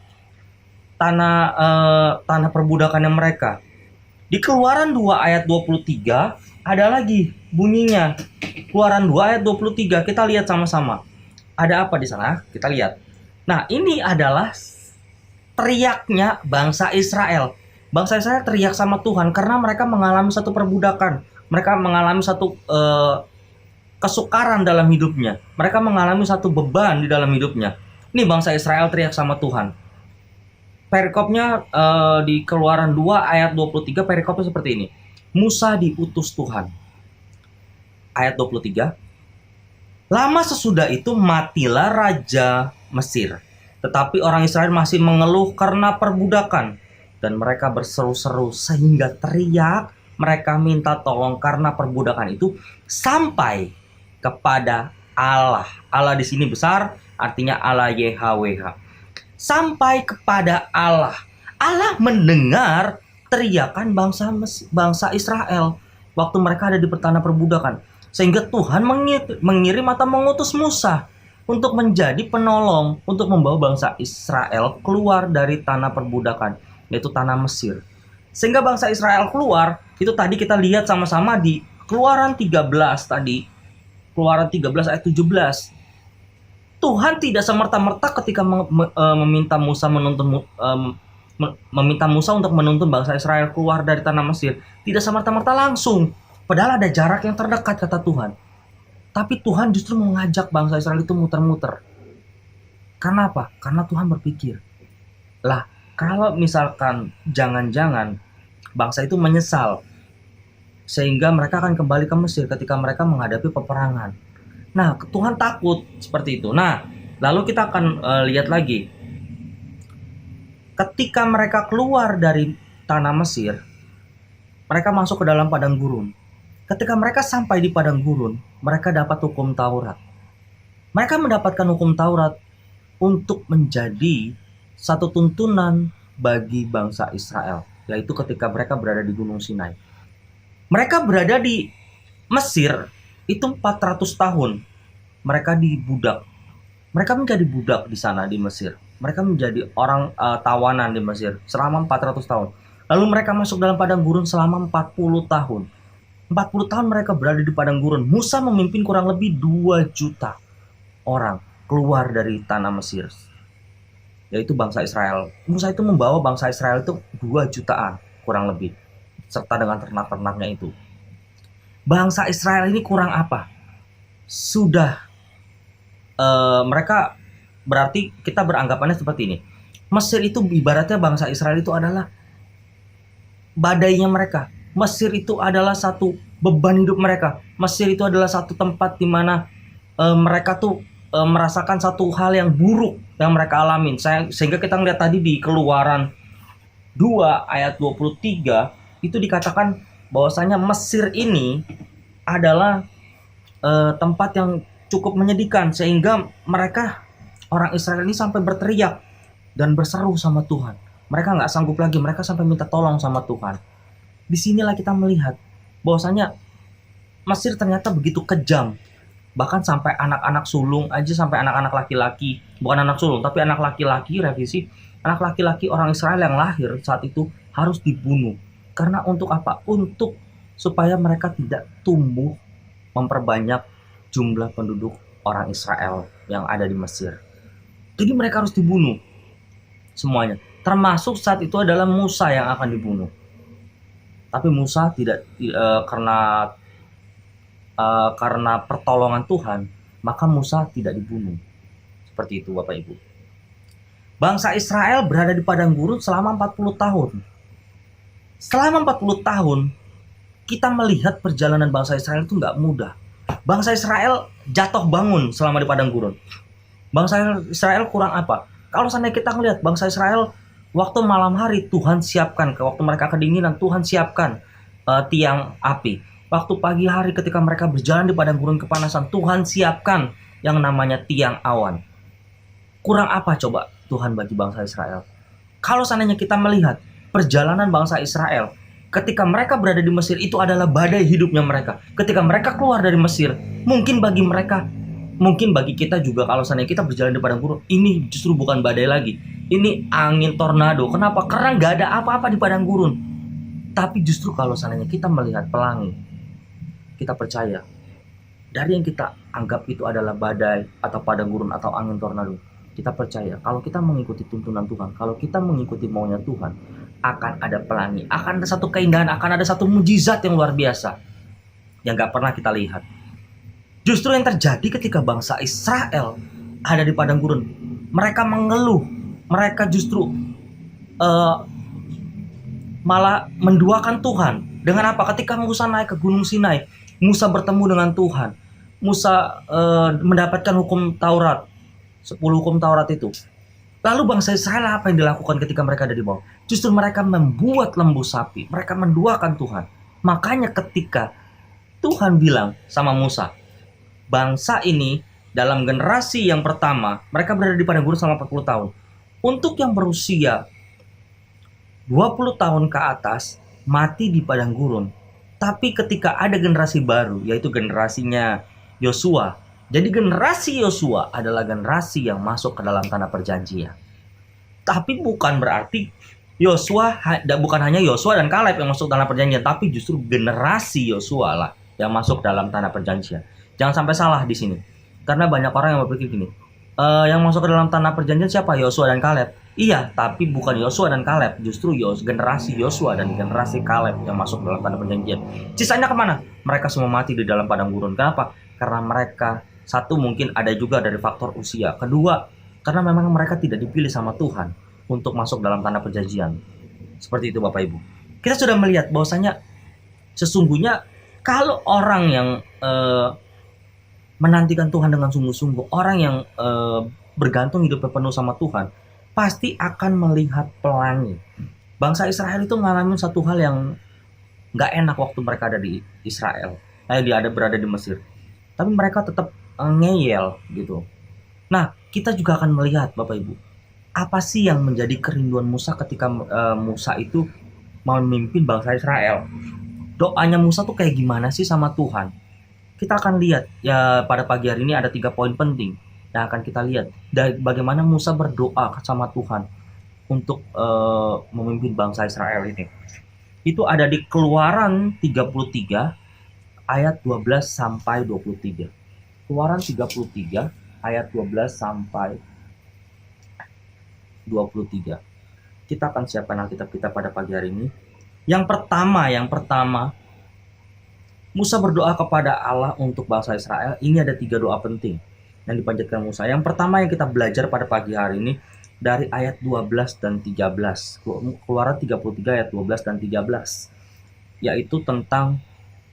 perbudakannya mereka. Di Keluaran 2 ayat 23 ada lagi bunyinya. Keluaran 2 ayat 23, kita lihat sama-sama. Ada apa di sana? Kita lihat. Nah, ini adalah teriaknya bangsa Israel. Bangsa Israel teriak sama Tuhan karena mereka mengalami satu perbudakan. Mereka mengalami satu kesukaran dalam hidupnya. Mereka mengalami satu beban di dalam hidupnya. Ini bangsa Israel teriak sama Tuhan. Perikopnya di Keluaran 2 ayat 23, perikopnya seperti ini. Musa diutus Tuhan. Ayat 23. Lama sesudah itu matilah Raja Mesir. Tetapi orang Israel masih mengeluh karena perbudakan. Dan mereka berseru-seru sehingga teriak. Mereka minta tolong karena perbudakan itu sampai kepada Allah. Allah di sini besar, artinya Allah YHWH. Sampai kepada Allah. Allah mendengar teriakan bangsa Israel waktu mereka ada di tanah perbudakan. Sehingga Tuhan mengirim atau mengutus Musa untuk menjadi penolong untuk membawa bangsa Israel keluar dari tanah perbudakan, yaitu tanah Mesir. Sehingga bangsa Israel keluar, itu tadi kita lihat sama-sama di Keluaran 13 tadi. Keluaran 13 ayat 17. Tuhan tidak semerta-merta ketika meminta Musa untuk menuntun bangsa Israel keluar dari tanah Mesir. Tidak semerta-merta langsung. Padahal ada jarak yang terdekat, kata Tuhan. Tapi Tuhan justru mengajak bangsa Israel itu muter-muter. Kenapa? Karena Tuhan berpikir, lah kalau misalkan jangan-jangan bangsa itu menyesal, sehingga mereka akan kembali ke Mesir ketika mereka menghadapi peperangan. Nah, Tuhan takut seperti itu. Nah, lalu kita akan lihat lagi. Ketika mereka keluar dari tanah Mesir, mereka masuk ke dalam padang gurun. Ketika mereka sampai di padang gurun, mereka dapat hukum Taurat. Mereka mendapatkan hukum Taurat untuk menjadi satu tuntunan bagi bangsa Israel, yaitu ketika mereka berada di Gunung Sinai. Mereka berada di Mesir itu 400 tahun. Mereka dibudak. Mereka menjadi budak di sana di Mesir. Mereka menjadi orang tawanan di Mesir selama 400 tahun. Lalu mereka masuk dalam padang gurun selama 40 tahun. 40 tahun mereka berada di padang gurun. Musa memimpin kurang lebih 2 juta orang keluar dari tanah Mesir, yaitu bangsa Israel. Musa itu membawa bangsa Israel itu 2 jutaan kurang lebih, serta dengan ternak-ternaknya itu. Bangsa Israel ini kurang apa? Sudah mereka, berarti kita beranggapannya seperti ini. Mesir itu ibaratnya bangsa Israel itu adalah badainya mereka. Mesir itu adalah satu beban hidup mereka. Mesir itu adalah satu tempat di mana mereka tuh merasakan satu hal yang buruk yang mereka alamin. Sehingga kita ngeliat tadi di Keluaran 2 ayat 23 itu dikatakan bahwasanya Mesir ini adalah tempat yang cukup menyedihkan, sehingga mereka, orang Israel ini, sampai berteriak dan berseru sama Tuhan. Mereka nggak sanggup lagi, mereka sampai minta tolong sama Tuhan. Disinilah kita melihat bahwasanya Mesir ternyata begitu kejam. Bahkan sampai anak-anak sulung aja, sampai anak-anak laki-laki, bukan anak sulung tapi anak laki-laki, revisi, anak laki-laki orang Israel yang lahir saat itu harus dibunuh. Karena untuk apa? Untuk supaya mereka tidak tumbuh memperbanyak jumlah penduduk orang Israel yang ada di Mesir. Jadi mereka harus dibunuh semuanya. Termasuk saat itu adalah Musa yang akan dibunuh. Tapi Musa tidak, karena pertolongan Tuhan, maka Musa tidak dibunuh. Seperti itu Bapak Ibu. Bangsa Israel berada di padang gurun selama 40 tahun. Selama 40 tahun, kita melihat perjalanan bangsa Israel itu nggak mudah. Bangsa Israel jatuh bangun selama di padang gurun. Bangsa Israel kurang apa? Kalau seandainya kita melihat bangsa Israel, waktu malam hari Tuhan siapkan, waktu mereka kedinginan Tuhan siapkan tiang api. Waktu pagi hari ketika mereka berjalan di padang gurun kepanasan, Tuhan siapkan yang namanya tiang awan. Kurang apa coba Tuhan bagi bangsa Israel? Kalau seandainya kita melihat perjalanan bangsa Israel, ketika mereka berada di Mesir itu adalah badai hidupnya mereka. Ketika mereka keluar dari Mesir, mungkin bagi mereka, mungkin bagi kita juga, kalau seandainya kita berjalan di padang gurun, ini justru bukan badai lagi. Ini angin tornado. Kenapa? Karena nggak ada apa-apa di padang gurun. Tapi justru kalau seandainya kita melihat pelangi, kita percaya dari yang kita anggap itu adalah badai atau padang gurun atau angin tornado, kita percaya kalau kita mengikuti tuntunan Tuhan, kalau kita mengikuti maunya Tuhan, akan ada pelangi, akan ada satu keindahan, akan ada satu mujizat yang luar biasa yang gak pernah kita lihat. Justru yang terjadi ketika bangsa Israel ada di padang gurun, mereka mengeluh, mereka justru malah menduakan Tuhan. Dengan apa? Ketika Musa naik ke Gunung Sinai, Musa bertemu dengan Tuhan, Musa mendapatkan hukum Taurat, 10 hukum Taurat itu. Lalu bangsa Israel apa yang dilakukan ketika mereka ada di bawah? Justru mereka membuat lembu sapi, mereka menduakan Tuhan. Makanya ketika Tuhan bilang sama Musa, bangsa ini dalam generasi yang pertama, mereka berada di padang gurun selama 40 tahun. Untuk yang berusia 20 tahun ke atas, mati di padang gurun. Tapi ketika ada generasi baru, yaitu generasinya Yosua. Jadi generasi Yosua adalah generasi yang masuk ke dalam tanah perjanjian. Tapi bukan berarti Yosua, bukan hanya Yosua dan Kaleb yang masuk tanah perjanjian, tapi justru generasi Yosua lah yang masuk dalam tanah perjanjian. Jangan sampai salah di sini. Karena banyak orang yang berpikir gini, yang masuk ke dalam tanah perjanjian siapa? Yosua dan Kaleb. Iya, tapi bukan Yosua dan Kaleb, justru generasi Yosua dan generasi Kaleb yang masuk dalam tanah perjanjian. Sisanya kemana? Mereka semua mati di dalam padang gurun. Kenapa? Karena mereka, satu, mungkin ada juga dari faktor usia. Kedua, karena memang mereka tidak dipilih sama Tuhan untuk masuk dalam tanah perjanjian. Seperti itu Bapak Ibu. Kita sudah melihat bahwasanya sesungguhnya kalau orang yang menantikan Tuhan dengan sungguh-sungguh, orang yang bergantung hidupnya penuh sama Tuhan, pasti akan melihat pelangi. Bangsa Israel itu ngalamin satu hal yang gak enak waktu mereka ada di Israel. Dia berada di Mesir. Tapi mereka tetap ngeyel gitu. Nah, kita juga akan melihat Bapak Ibu, apa sih yang menjadi kerinduan Musa ketika Musa itu memimpin bangsa Israel. Doanya Musa tuh kayak gimana sih sama Tuhan? Kita akan lihat ya, pada pagi hari ini ada 3 poin penting yang akan kita lihat dari bagaimana Musa berdoa sama Tuhan. untuk memimpin bangsa Israel ini. Itu ada di Keluaran 33 ayat 12 sampai 23. Keluaran 33 ayat 12 sampai 23. Kita akan siapkan Alkitab kita pada pagi hari ini. Yang pertama, Musa berdoa kepada Allah untuk bangsa Israel. Ini ada 3 doa penting yang dipanjatkan Musa. Yang pertama yang kita belajar pada pagi hari ini dari ayat 12 dan 13. Keluaran 33 ayat 12 dan 13. Yaitu tentang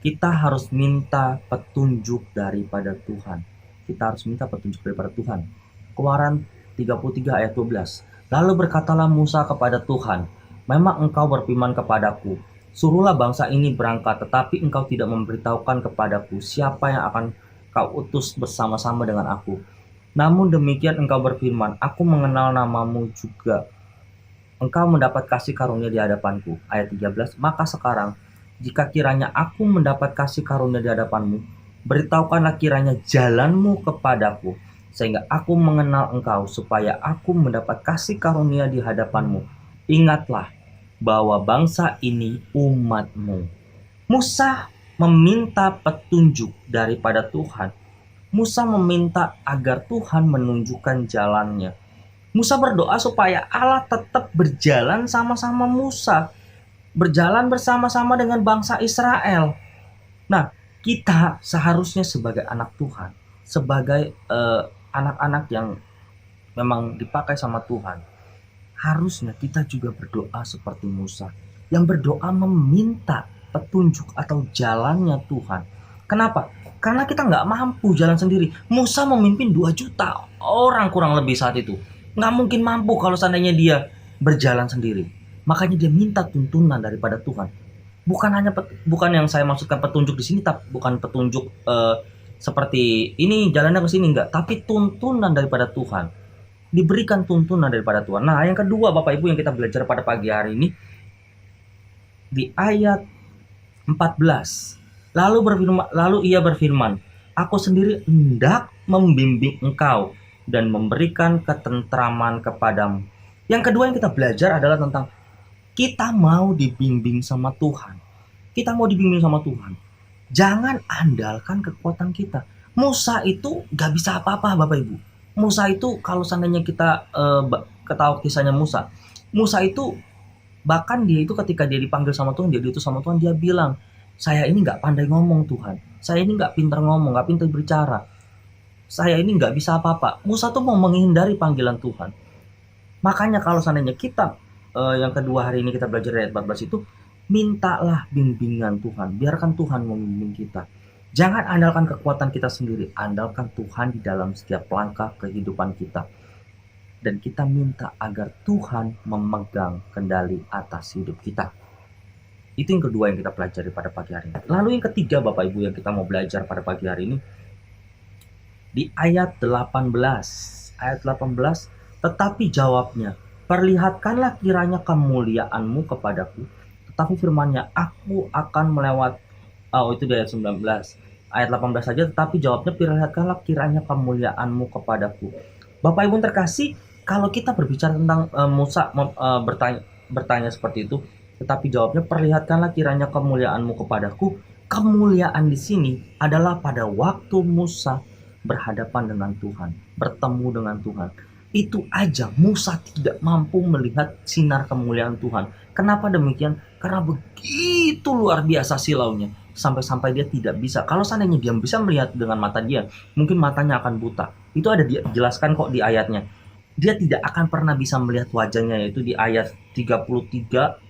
kita harus minta petunjuk daripada Tuhan. Kita harus minta petunjuk daripada Tuhan. Keluaran 33 ayat 12. Lalu berkatalah Musa kepada Tuhan, memang engkau berfirman kepadaku, suruhlah bangsa ini berangkat, tetapi engkau tidak memberitahukan kepadaku siapa yang akan kau utus bersama-sama dengan aku. Namun demikian engkau berfirman, aku mengenal namamu juga. Engkau mendapat kasih karunia di hadapanku. Ayat 13, maka sekarang, jika kiranya aku mendapat kasih karunia di hadapanmu, beritahukanlah kiranya jalanmu kepadaku, sehingga aku mengenal engkau, supaya aku mendapat kasih karunia di hadapanmu. Ingatlah bahwa bangsa ini umatmu. Musa meminta petunjuk daripada Tuhan. Musa meminta agar Tuhan menunjukkan jalannya. Musa berdoa supaya Allah tetap berjalan sama-sama Musa, berjalan bersama-sama dengan bangsa Israel. Nah, kita seharusnya sebagai anak Tuhan, sebagai anak-anak yang memang dipakai sama Tuhan, harusnya kita juga berdoa seperti Musa, yang berdoa meminta petunjuk atau jalannya Tuhan. Kenapa? Karena kita nggak mampu jalan sendiri. Musa memimpin 2 juta orang kurang lebih saat itu. Nggak mungkin mampu kalau seandainya dia berjalan sendiri. Makanya dia minta tuntunan daripada Tuhan. Bukan yang saya maksudkan petunjuk di sini, tapi bukan petunjuk seperti ini jalannya ke sini, enggak, tapi tuntunan daripada Tuhan. Diberikan tuntunan daripada Tuhan. Nah, yang kedua Bapak Ibu yang kita belajar pada pagi hari ini di ayat 14. Lalu ia berfirman, aku sendiri hendak membimbing engkau dan memberikan ketentraman kepadamu. Yang kedua yang kita belajar adalah tentang kita mau dibimbing sama Tuhan. Kita mau dibimbing sama Tuhan. Jangan andalkan kekuatan kita. Musa itu gak bisa apa-apa Bapak Ibu. Musa itu kalau seandainya kita ketahui kisahnya Musa. Musa itu bahkan dia itu ketika dia dipanggil sama Tuhan, dia diutus sama Tuhan, dia bilang, saya ini gak pandai ngomong Tuhan. Saya ini gak pintar ngomong, gak pintar berbicara. Saya ini gak bisa apa-apa. Musa tuh mau menghindari panggilan Tuhan. Makanya kalau seandainya kita yang kedua hari ini kita belajar ayat 14 itu, mintalah bimbingan Tuhan. Biarkan Tuhan membimbing kita. Jangan andalkan kekuatan kita sendiri. Andalkan Tuhan di dalam setiap langkah kehidupan kita. Dan kita minta agar Tuhan memegang kendali atas hidup kita. Itu yang kedua yang kita pelajari pada pagi hari ini. Lalu yang ketiga Bapak Ibu yang kita mau belajar pada pagi hari ini. Di ayat 18. Ayat 18. Tetapi jawabnya, perlihatkanlah kiranya kemuliaanmu kepadaku. Tetapi firman-Nya, aku akan melewat. Itu di ayat 19. Ayat 18 saja, tetapi jawabnya, perlihatkanlah kiranya kemuliaanmu kepadaku. Bapak Ibu terkasih, kalau kita berbicara tentang Musa bertanya seperti itu, tetapi jawabnya, perlihatkanlah kiranya kemuliaanmu kepadaku. Kemuliaan di sini adalah pada waktu Musa berhadapan dengan Tuhan, bertemu dengan Tuhan. Itu aja Musa tidak mampu melihat sinar kemuliaan Tuhan. Kenapa demikian? Karena begitu luar biasa silaunya. Sampai-sampai dia tidak bisa. Kalau seandainya dia bisa melihat dengan mata dia, mungkin matanya akan buta. Itu ada dijelaskan kok di ayatnya. Dia tidak akan pernah bisa melihat wajahnya, yaitu di ayat 33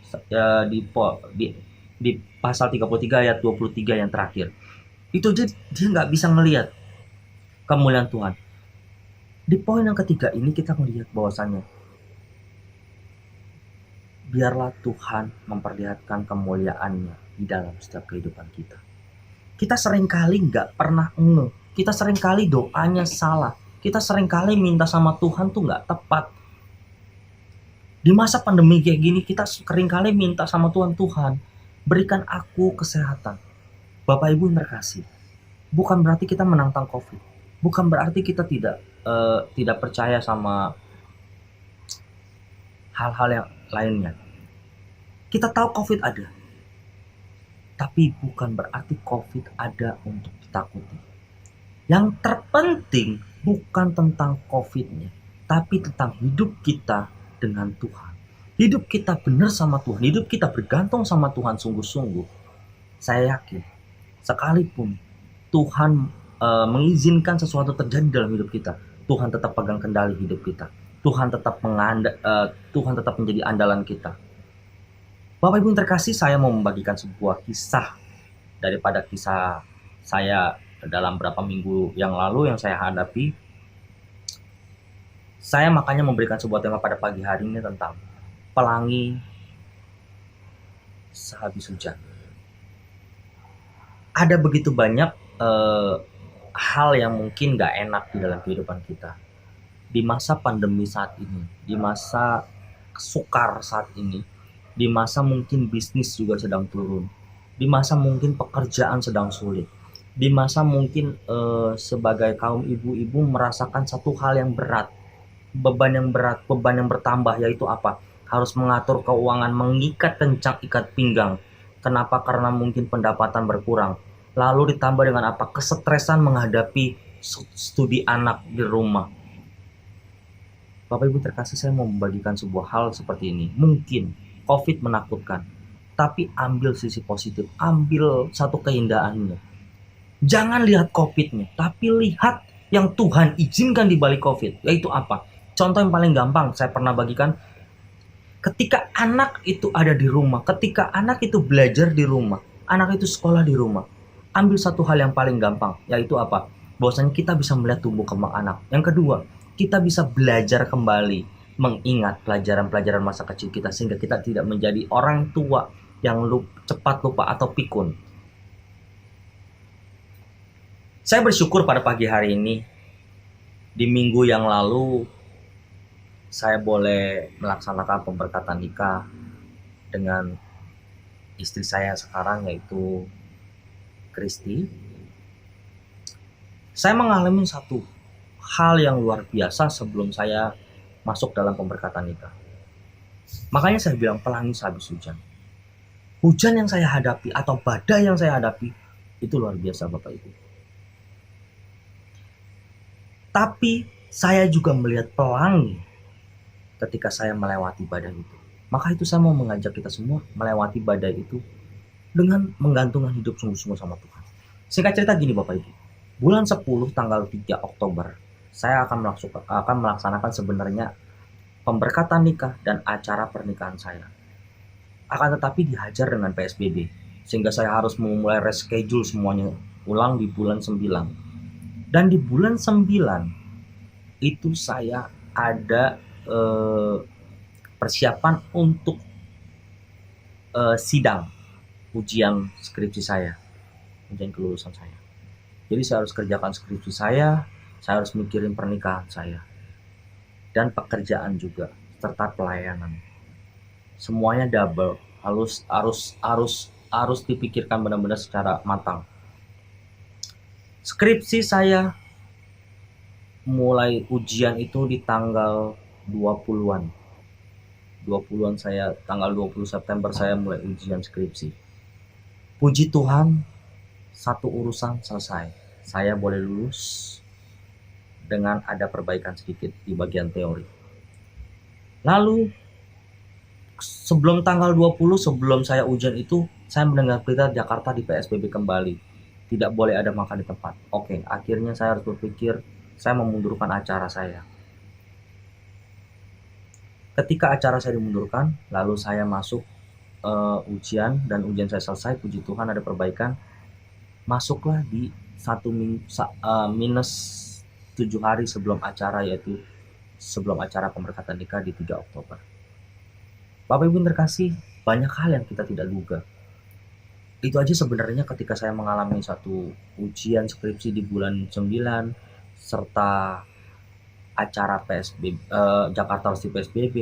di pasal 33 ayat 23 yang terakhir. Itu dia nggak bisa melihat kemuliaan Tuhan. Di poin yang ketiga ini kita melihat bahwasannya biarlah Tuhan memperlihatkan kemuliaannya di dalam setiap kehidupan kita. Kita seringkali nggak pernah kita seringkali doanya salah. Kita seringkali minta sama Tuhan tuh nggak tepat. Di masa pandemi kayak gini kita seringkali minta sama Tuhan, Tuhan berikan aku kesehatan. Bapak Ibu yang terkasih, bukan berarti kita menantang COVID. Bukan berarti kita tidak percaya sama hal-hal yang lainnya. Kita tahu COVID ada, tapi bukan berarti COVID ada untuk ditakuti. Yang terpenting bukan tentang COVID-nya, tapi tentang hidup kita dengan Tuhan. Hidup kita benar sama Tuhan, hidup kita bergantung sama Tuhan sungguh-sungguh. Saya yakin, sekalipun Tuhan mengizinkan sesuatu terjadi dalam hidup kita, Tuhan tetap pegang kendali hidup kita. Tuhan tetap Tuhan tetap menjadi andalan kita. Bapak Ibu yang terkasih, saya mau membagikan sebuah kisah daripada kisah saya dalam beberapa minggu yang lalu yang saya hadapi. Saya makanya memberikan sebuah tema pada pagi hari ini tentang pelangi sehabis hujan. Ada begitu banyak hal yang mungkin gak enak di dalam kehidupan kita. Di masa pandemi saat ini, di masa sukar saat ini, di masa mungkin bisnis juga sedang turun, di masa mungkin pekerjaan sedang sulit, di masa mungkin sebagai kaum ibu-ibu merasakan satu hal yang berat, beban yang bertambah, yaitu apa? Harus mengatur keuangan, mengikat kencang ikat pinggang. Kenapa? Karena mungkin pendapatan berkurang. Lalu ditambah dengan apa? Kesetresan menghadapi studi anak di rumah. Bapak Ibu terkasih, saya mau membagikan sebuah hal seperti ini. Mungkin COVID menakutkan, tapi ambil sisi positif, ambil satu keindahannya. Jangan lihat COVID-nya, tapi lihat yang Tuhan izinkan di balik COVID, yaitu apa? Contoh yang paling gampang saya pernah bagikan, ketika anak itu ada di rumah, ketika anak itu belajar di rumah, anak itu sekolah di rumah, ambil satu hal yang paling gampang, yaitu apa? Bahwasanya kita bisa melihat tumbuh kembang anak. Yang kedua, kita bisa belajar kembali, mengingat pelajaran-pelajaran masa kecil kita, sehingga kita tidak menjadi orang tua yang cepat lupa atau pikun. Saya bersyukur pada pagi hari ini, di minggu yang lalu, saya boleh melaksanakan pemberkatan nikah dengan istri saya sekarang, yaitu Kristi. Saya mengalami satu hal yang luar biasa sebelum saya masuk dalam pemberkatan nikah. Makanya saya bilang pelangi sehabis hujan. Hujan yang saya hadapi atau badai yang saya hadapi itu luar biasa Bapak Ibu. Tapi saya juga melihat pelangi ketika saya melewati badai itu. Maka itu saya mau mengajak kita semua melewati badai itu dengan menggantungkan hidup sungguh-sungguh sama Tuhan. Singkat cerita gini Bapak Ibu. Bulan 10 tanggal 3 Oktober saya akan melaksanakan sebenarnya pemberkatan nikah dan acara pernikahan saya. Akan tetapi dihajar dengan PSBB, sehingga saya harus memulai reschedule semuanya ulang di bulan 9. Dan di bulan 9 itu saya ada persiapan untuk sidang ujian skripsi saya, ujian kelulusan saya. Jadi saya harus kerjakan skripsi saya harus mikirin pernikahan saya, dan pekerjaan juga, serta pelayanan. Semuanya double, harus dipikirkan benar-benar secara matang. Skripsi saya mulai ujian itu di tanggal 20-an. 20-an saya, tanggal 20 September saya mulai ujian skripsi. Puji Tuhan, satu urusan selesai. Saya boleh lulus dengan ada perbaikan sedikit di bagian teori. Lalu sebelum tanggal 20, sebelum saya ujian itu, saya mendengar berita Jakarta di PSBB kembali. Tidak boleh ada makan di tempat. Oke, akhirnya saya harus berpikir, saya memundurkan acara saya. Ketika acara saya dimundurkan, lalu saya masuk ujian, dan ujian saya selesai, puji Tuhan ada perbaikan. Masuklah di minus 7 hari sebelum acara, yaitu sebelum acara pemberkatan nikah di 3 Oktober. Bapak Ibu terkasih, banyak hal yang kita tidak duga. Itu aja sebenarnya ketika saya mengalami satu ujian skripsi di bulan 9, serta acara PSBB, Jakarta harus di PSBB.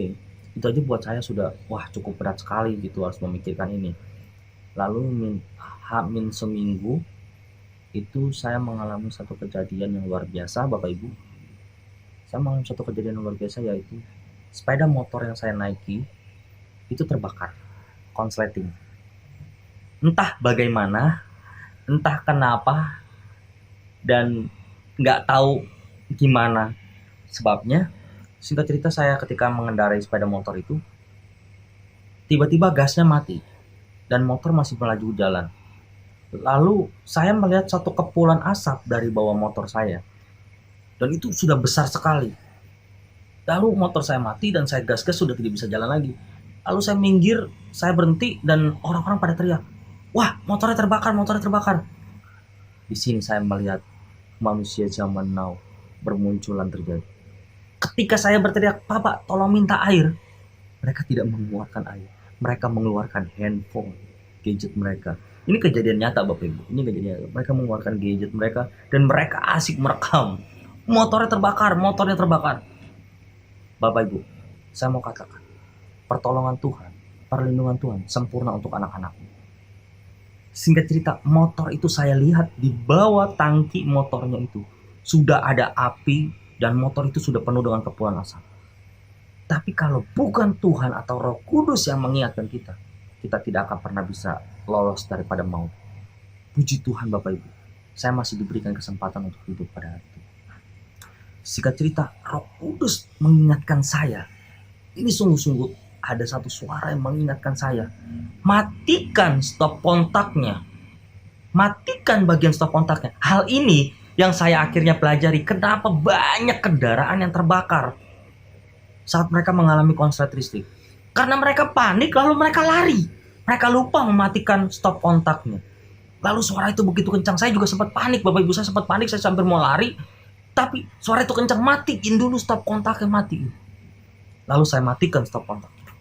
Itu aja buat saya sudah cukup berat sekali gitu, harus memikirkan ini. Lalu min seminggu itu saya mengalami satu kejadian yang luar biasa Bapak Ibu. Saya mengalami satu kejadian yang luar biasa, yaitu sepeda motor yang saya naiki itu terbakar, konsleting. Entah bagaimana, entah kenapa, dan nggak tahu gimana sebabnya. Singkat cerita, saya ketika mengendarai sepeda motor itu, tiba-tiba gasnya mati dan motor masih melaju jalan. Lalu saya melihat satu kepulan asap dari bawah motor saya, dan itu sudah besar sekali. Lalu motor saya mati dan saya gas-gas sudah tidak bisa jalan lagi. Lalu saya minggir, saya berhenti, dan orang-orang pada teriak, "Wah, motornya terbakar, motornya terbakar." Di sini saya melihat manusia zaman now bermunculan terjadi. Ketika saya berteriak, "Bapak, tolong minta air," mereka tidak mengeluarkan air. Mereka mengeluarkan handphone, gadget mereka. Ini kejadian nyata, Bapak Ibu. Ini kejadian nyata. Mereka mengeluarkan gadget mereka dan mereka asik merekam. Motornya terbakar, motornya terbakar. Bapak Ibu, saya mau katakan, pertolongan Tuhan, perlindungan Tuhan sempurna untuk anak-anaknya. Singkat cerita, motor itu saya lihat di bawah tangki motornya itu sudah ada api dan motor itu sudah penuh dengan kepulan asap. Tapi kalau bukan Tuhan atau Roh Kudus yang mengingatkan kita, kita tidak akan pernah bisa lolos daripada maut. Puji Tuhan Bapak Ibu, saya masih diberikan kesempatan untuk hidup pada hari itu. Singkat cerita, Roh Kudus mengingatkan saya. Ini sungguh-sungguh ada satu suara yang mengingatkan saya. Matikan stop kontaknya. Matikan bagian stop kontaknya. Hal ini yang saya akhirnya pelajari, kenapa banyak kendaraan yang terbakar saat mereka mengalami konslet listrik. Karena mereka panik, lalu mereka lari. Mereka lupa mematikan stop kontaknya. Lalu suara itu begitu kencang, saya juga sempat panik, Bapak Ibu, saya sempat panik, saya sambil mau lari. Tapi suara itu kencang, matiin dulu stop kontaknya, matiin. Lalu saya matikan stop kontaknya.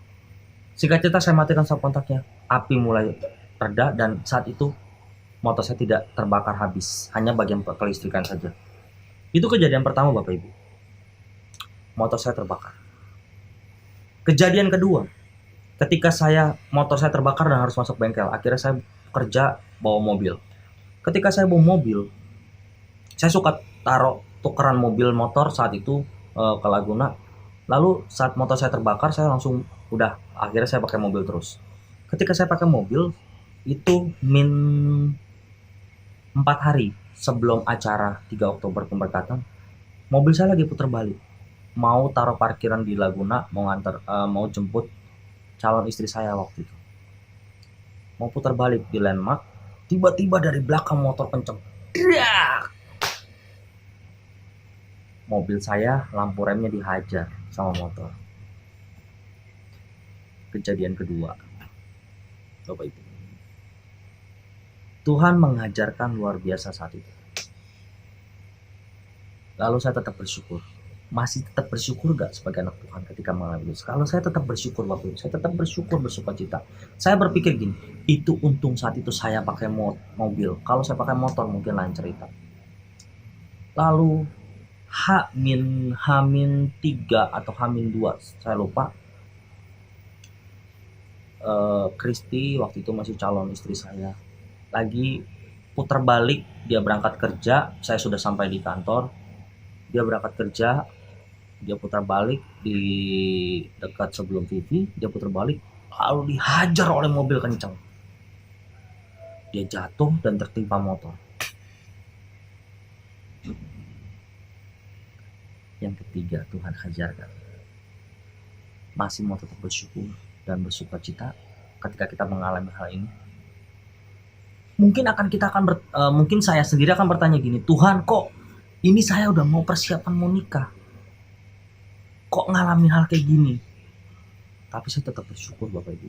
Singkat cerita, saya matikan stop kontaknya. Api mulai reda dan saat itu motor saya tidak terbakar habis, hanya bagian kelistrikan saja. Itu kejadian pertama, Bapak Ibu. Motor saya terbakar. Kejadian kedua, ketika motor saya terbakar dan harus masuk bengkel, akhirnya saya kerja bawa mobil. Ketika saya bawa mobil, saya suka taruh tukeran mobil motor saat itu ke Laguna. Lalu saat motor saya terbakar, saya langsung akhirnya saya pakai mobil terus. Ketika saya pakai mobil, itu min 4 hari sebelum acara 3 Oktober pemberkatan, mobil saya lagi putar balik. Mau taruh parkiran di Laguna, mau jemput calon istri saya waktu itu. Mau putar balik di landmark, tiba-tiba dari belakang motor kenceng. Mobil saya, lampu remnya dihajar sama motor. Kejadian kedua, Bapak Ibu. Tuhan mengajarkan luar biasa saat itu. Lalu saya tetap bersyukur. Masih tetap bersyukur gak sebagai anak Tuhan ketika mengalami itu? Kalau saya tetap bersyukur, Bapak Ibu, saya tetap bersyukur, bersukacita. Saya berpikir gini, itu untung saat itu saya pakai mobil. Kalau saya pakai motor mungkin lain cerita. Lalu H-3 atau H-2, saya lupa. Kristi waktu itu masih calon istri saya. Lagi putar balik, dia berangkat kerja, saya sudah sampai di kantor. Dia berangkat kerja, dia putar balik di dekat sebelum TV, dia putar balik, lalu dihajar oleh mobil kencang. Dia jatuh dan tertimpa motor. Yang ketiga, Tuhan hajarkan. Masih mau tetap bersyukur dan bersukacita ketika kita mengalami hal ini. Mungkin saya sendiri akan bertanya gini, Tuhan, kok ini saya udah mau persiapan mau nikah, kok ngalamin hal kayak gini? Tapi saya tetap bersyukur, Bapak Ibu.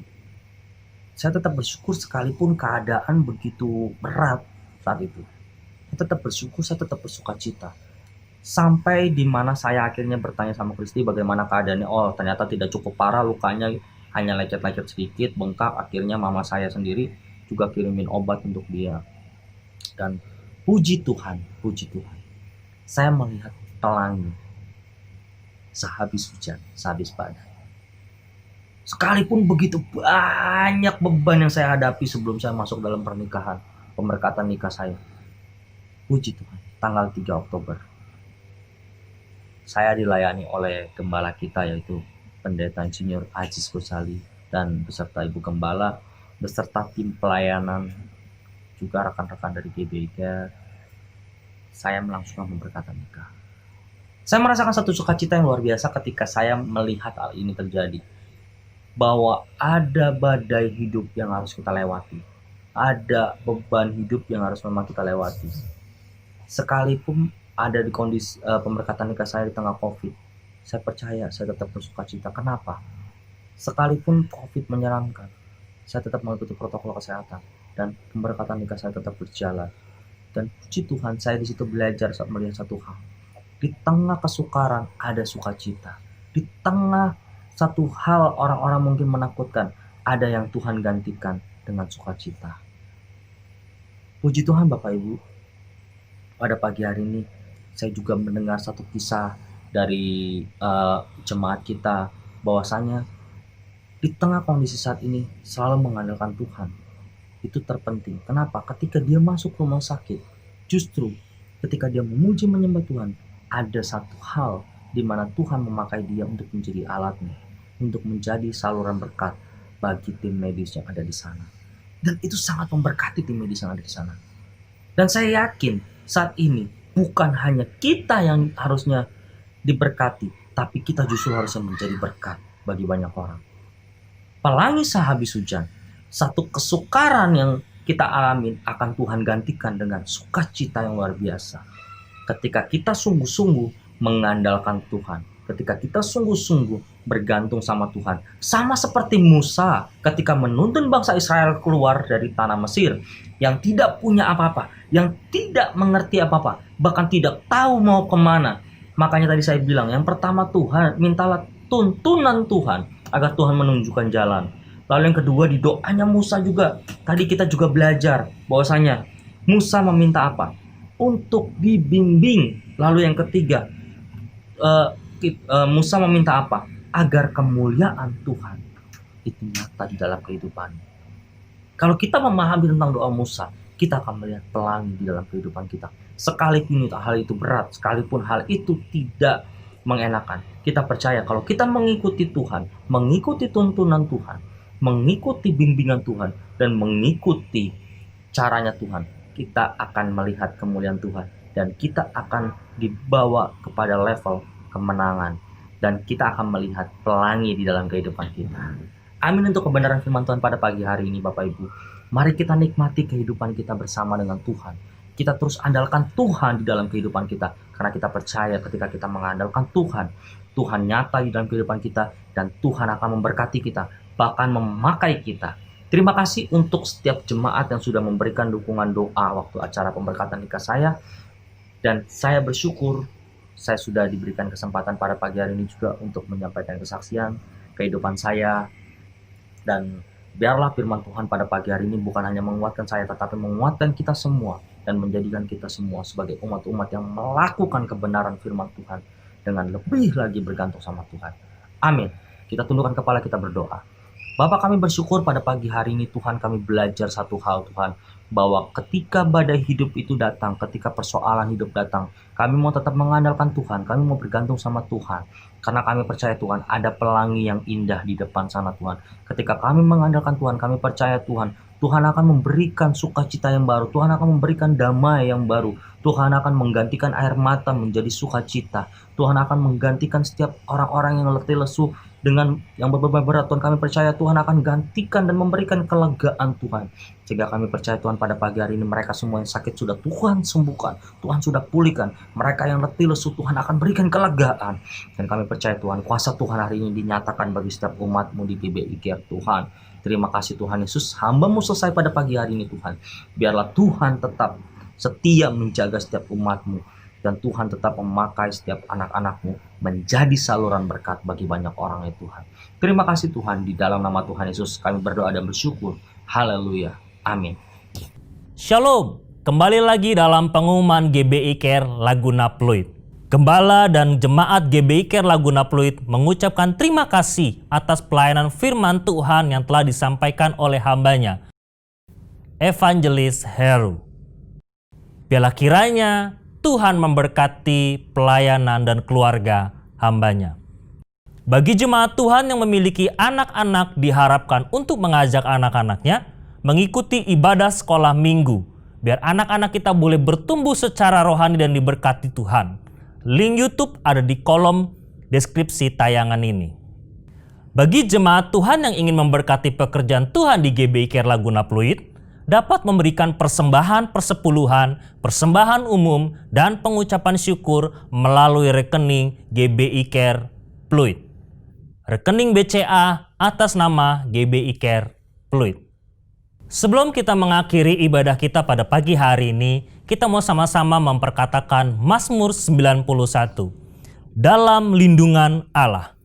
Saya tetap bersyukur sekalipun keadaan begitu berat saat itu. Saya tetap bersyukur, saya tetap bersukacita. Sampai di mana saya akhirnya bertanya sama Kristi bagaimana keadaannya. Oh, ternyata tidak cukup parah, lukanya hanya lecet-lecet sedikit, bengkak. Akhirnya mama saya sendiri juga kirimin obat untuk dia. Dan puji Tuhan, saya melihat pelangi sehabis hujan, sehabis badai. Sekalipun begitu banyak beban yang saya hadapi sebelum saya masuk dalam pernikahan, pemberkatan nikah saya. Puji Tuhan, tanggal 3 Oktober saya dilayani oleh gembala kita, yaitu Pendeta Insinyur Aziz Gosali, dan beserta Ibu Gembala, beserta tim pelayanan, juga rekan-rekan dari GBI Care, saya melangsungkan pemberkatan nikah. Saya merasakan satu sukacita yang luar biasa ketika saya melihat hal ini terjadi. Bahwa ada badai hidup yang harus kita lewati. Ada beban hidup yang harus memang kita lewati. Sekalipun ada di kondisi pemberkatan nikah saya di tengah COVID, saya percaya saya tetap bersukacita. Kenapa? Sekalipun COVID menyeramkan, saya tetap mengikuti protokol kesehatan dan pemberkatan nikah saya tetap berjalan. Dan puji Tuhan, saya di situ belajar saat melihat satu hal. Di tengah kesukaran ada sukacita. Di tengah satu hal orang-orang mungkin menakutkan, ada yang Tuhan gantikan dengan sukacita. Puji Tuhan Bapak Ibu, pada pagi hari ini saya juga mendengar satu kisah dari jemaat kita, bahwasanya di tengah kondisi saat ini selalu mengandalkan Tuhan. Itu terpenting. Kenapa? Ketika dia masuk rumah sakit, justru ketika dia memuji menyembah Tuhan, ada satu hal di mana Tuhan memakai dia untuk menjadi alatnya, untuk menjadi saluran berkat bagi tim medis yang ada di sana. Dan itu sangat memberkati tim medis yang ada di sana. Dan saya yakin saat ini bukan hanya kita yang harusnya diberkati, tapi kita justru harusnya menjadi berkat bagi banyak orang. Pelangi sehabis hujan, satu kesukaran yang kita alami akan Tuhan gantikan dengan sukacita yang luar biasa. Ketika kita sungguh-sungguh mengandalkan Tuhan, ketika kita sungguh-sungguh bergantung sama Tuhan, sama seperti Musa ketika menuntun bangsa Israel keluar dari tanah Mesir, yang tidak punya apa-apa, yang tidak mengerti apa-apa, bahkan tidak tahu mau kemana. Makanya tadi saya bilang, yang pertama Tuhan, mintalah tuntunan Tuhan agar Tuhan menunjukkan jalan. Lalu yang kedua di doanya Musa juga, tadi kita juga belajar bahwasanya Musa meminta apa? Untuk dibimbing. Lalu yang ketiga, Musa meminta apa? Agar kemuliaan Tuhan itu nyata di dalam kehidupan. Kalau kita memahami tentang doa Musa, kita akan melihat pelangi di dalam kehidupan kita. Sekalipun hal itu berat, sekalipun hal itu tidak mengenakan, kita percaya kalau kita mengikuti Tuhan, mengikuti tuntunan Tuhan, mengikuti bimbingan Tuhan, dan mengikuti caranya Tuhan, kita akan melihat kemuliaan Tuhan, dan kita akan dibawa kepada level kemenangan, dan kita akan melihat pelangi di dalam kehidupan kita. Amin untuk kebenaran firman Tuhan pada pagi hari ini Bapak Ibu. Mari kita nikmati kehidupan kita bersama dengan Tuhan. Kita terus andalkan Tuhan di dalam kehidupan kita, karena kita percaya ketika kita mengandalkan Tuhan, Tuhan nyata di dalam kehidupan kita, dan Tuhan akan memberkati kita, bahkan memakai kita. Terima kasih untuk setiap jemaat yang sudah memberikan dukungan doa waktu acara pemberkatan nikah saya. Dan saya bersyukur saya sudah diberikan kesempatan pada pagi hari ini juga untuk menyampaikan kesaksian kehidupan saya. Dan biarlah firman Tuhan pada pagi hari ini bukan hanya menguatkan saya, tetapi menguatkan kita semua dan menjadikan kita semua sebagai umat-umat yang melakukan kebenaran firman Tuhan dengan lebih lagi bergantung sama Tuhan. Amin. Kita tundukkan kepala, kita berdoa. Bapa, kami bersyukur pada pagi hari ini Tuhan, kami belajar satu hal Tuhan, bahwa ketika badai hidup itu datang, ketika persoalan hidup datang, kami mau tetap mengandalkan Tuhan, kami mau bergantung sama Tuhan. Karena kami percaya Tuhan, ada pelangi yang indah di depan sana Tuhan. Ketika kami mengandalkan Tuhan, kami percaya Tuhan, Tuhan akan memberikan sukacita yang baru, Tuhan akan memberikan damai yang baru, Tuhan akan menggantikan air mata menjadi sukacita, Tuhan akan menggantikan setiap orang-orang yang letih lesu dengan yang beban berat. Tuhan, kami percaya Tuhan akan gantikan dan memberikan kelegaan Tuhan. Sehingga kami percaya Tuhan pada pagi hari ini mereka semua yang sakit sudah Tuhan sembuhkan, Tuhan sudah pulihkan. Mereka yang letih lesu Tuhan akan berikan kelegaan. Dan kami percaya Tuhan, kuasa Tuhan hari ini dinyatakan bagi setiap umat-Mu di GBI Care Tuhan. Terima kasih Tuhan Yesus, hamba-Mu selesai pada pagi hari ini Tuhan. Biarlah Tuhan tetap setia menjaga setiap umat-Mu, dan Tuhan tetap memakai setiap anak-anak-Mu menjadi saluran berkat bagi banyak orang ya Tuhan. Terima kasih Tuhan, di dalam nama Tuhan Yesus kami berdoa dan bersyukur. Haleluya. Amin. Shalom. Kembali lagi dalam pengumuman GBI Care Laguna Pluit. Gembala dan jemaat GBI Care Laguna Pluit mengucapkan terima kasih atas pelayanan firman Tuhan yang telah disampaikan oleh hambanya, Evangelis Heru. Biarlah kiranya Tuhan memberkati pelayanan dan keluarga hambanya. Bagi jemaat Tuhan yang memiliki anak-anak diharapkan untuk mengajak anak-anaknya mengikuti ibadah sekolah minggu, biar anak-anak kita boleh bertumbuh secara rohani dan diberkati Tuhan. Link YouTube ada di kolom deskripsi tayangan ini. Bagi jemaat Tuhan yang ingin memberkati pekerjaan Tuhan di GBI Care Laguna Pluit, dapat memberikan persembahan persepuluhan, persembahan umum, dan pengucapan syukur melalui rekening GBI Care Pluit. Rekening BCA atas nama GBI Care Pluit. Sebelum kita mengakhiri ibadah kita pada pagi hari ini, kita mau sama-sama memperkatakan Mazmur 91. Dalam lindungan Allah.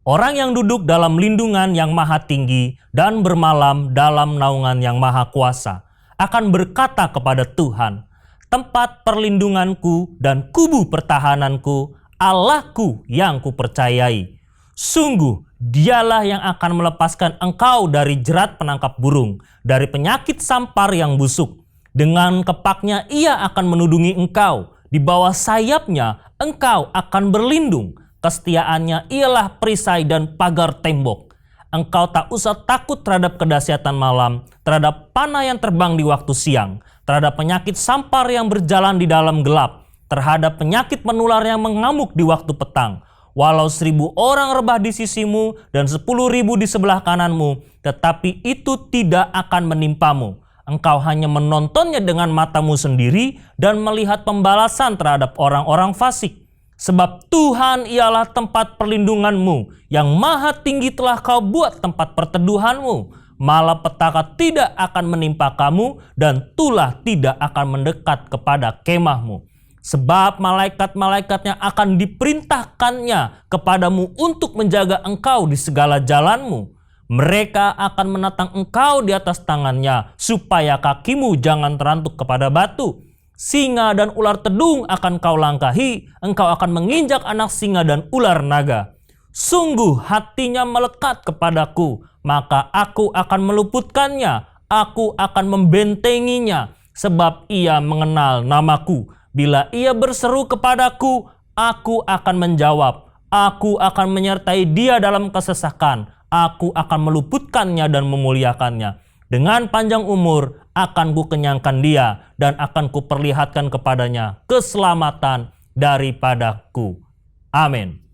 Orang yang duduk dalam lindungan yang maha tinggi dan bermalam dalam naungan yang maha kuasa akan berkata kepada Tuhan, tempat perlindunganku dan kubu pertahananku, Allahku yang kupercayai. Sungguh, dialah yang akan melepaskan engkau dari jerat penangkap burung, dari penyakit sampar yang busuk. Dengan kepaknya ia akan menudungi engkau, di bawah sayapnya engkau akan berlindung. Kesetiaannya ialah perisai dan pagar tembok. Engkau tak usah takut terhadap kedahsyatan malam, terhadap panah yang terbang di waktu siang, terhadap penyakit sampar yang berjalan di dalam gelap, terhadap penyakit menular yang mengamuk di waktu petang. Walau 1.000 orang rebah di sisimu dan 10.000 di sebelah kananmu, tetapi itu tidak akan menimpamu. Engkau hanya menontonnya dengan matamu sendiri dan melihat pembalasan terhadap orang-orang fasik. Sebab Tuhan ialah tempat perlindunganmu, yang maha tinggi telah kau buat tempat perteduhanmu. Malapetaka tidak akan menimpa kamu dan tulah tidak akan mendekat kepada kemahmu. Sebab malaikat-malaikatnya akan diperintahkannya kepadamu untuk menjaga engkau di segala jalanmu. Mereka akan menatang engkau di atas tangannya, supaya kakimu jangan terantuk kepada batu. Singa dan ular tedung akan kau langkahi, engkau akan menginjak anak singa dan ular naga. Sungguh hatinya melekat kepadaku, maka aku akan meluputkannya, aku akan membentenginya, sebab ia mengenal namaku. Bila ia berseru kepadaku, aku akan menjawab. Aku akan menyertai dia dalam kesesakan. Aku akan meluputkannya dan memuliakannya. Dengan panjang umur akan kukenyangkan dia dan akan kuperlihatkan kepadanya keselamatan daripadaku. Amin.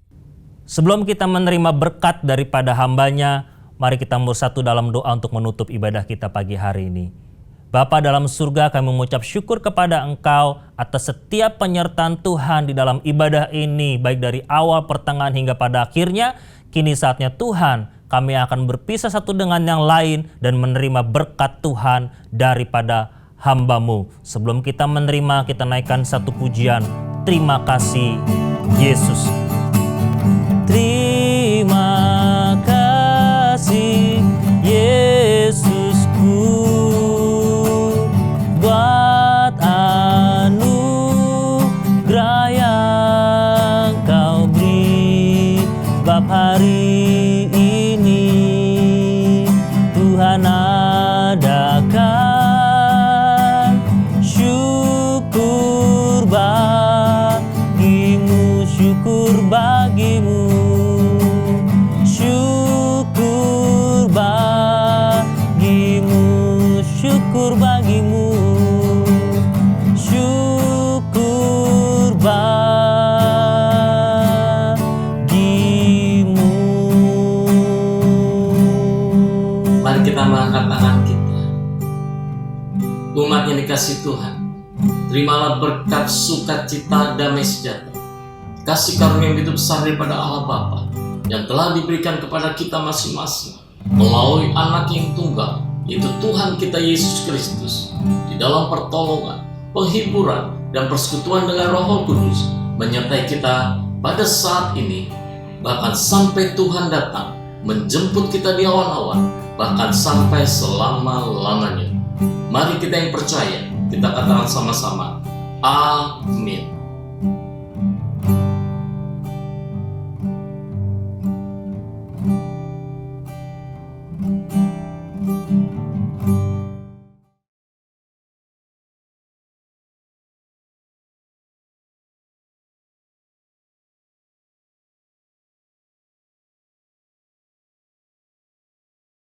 Sebelum kita menerima berkat daripada hambanya, mari kita bersatu dalam doa untuk menutup ibadah kita pagi hari ini. Bapa dalam surga, kami mengucap syukur kepada Engkau atas setiap penyertaan Tuhan di dalam ibadah ini, baik dari awal, pertengahan, hingga pada akhirnya. Kini saatnya Tuhan, kami akan berpisah satu dengan yang lain dan menerima berkat Tuhan daripada hamba-Mu. Sebelum kita menerima, kita naikkan satu pujian. Terima kasih, Yesus. Terima kasih, Yesusku. Buat anugerah yang kau beri, bab hari ini Tuhan adakan syukur bagimu, syukur bagimu, syukur bagimu, syukur bagimu. Kita mengangkat tangan kita. Umat yang dikasih Tuhan, terimalah berkat sukacita damai sejahtera, kasih karunia yang begitu besar daripada Allah Bapa yang telah diberikan kepada kita masing-masing melalui anak yang tunggal, yaitu Tuhan kita Yesus Kristus, di dalam pertolongan, penghiburan, dan persekutuan dengan Roh Kudus menyertai kita pada saat ini, bahkan sampai Tuhan datang menjemput kita di awan-awan, bahkan sampai selama-lamanya. Mari kita yang percaya, kita katakan sama-sama, amin.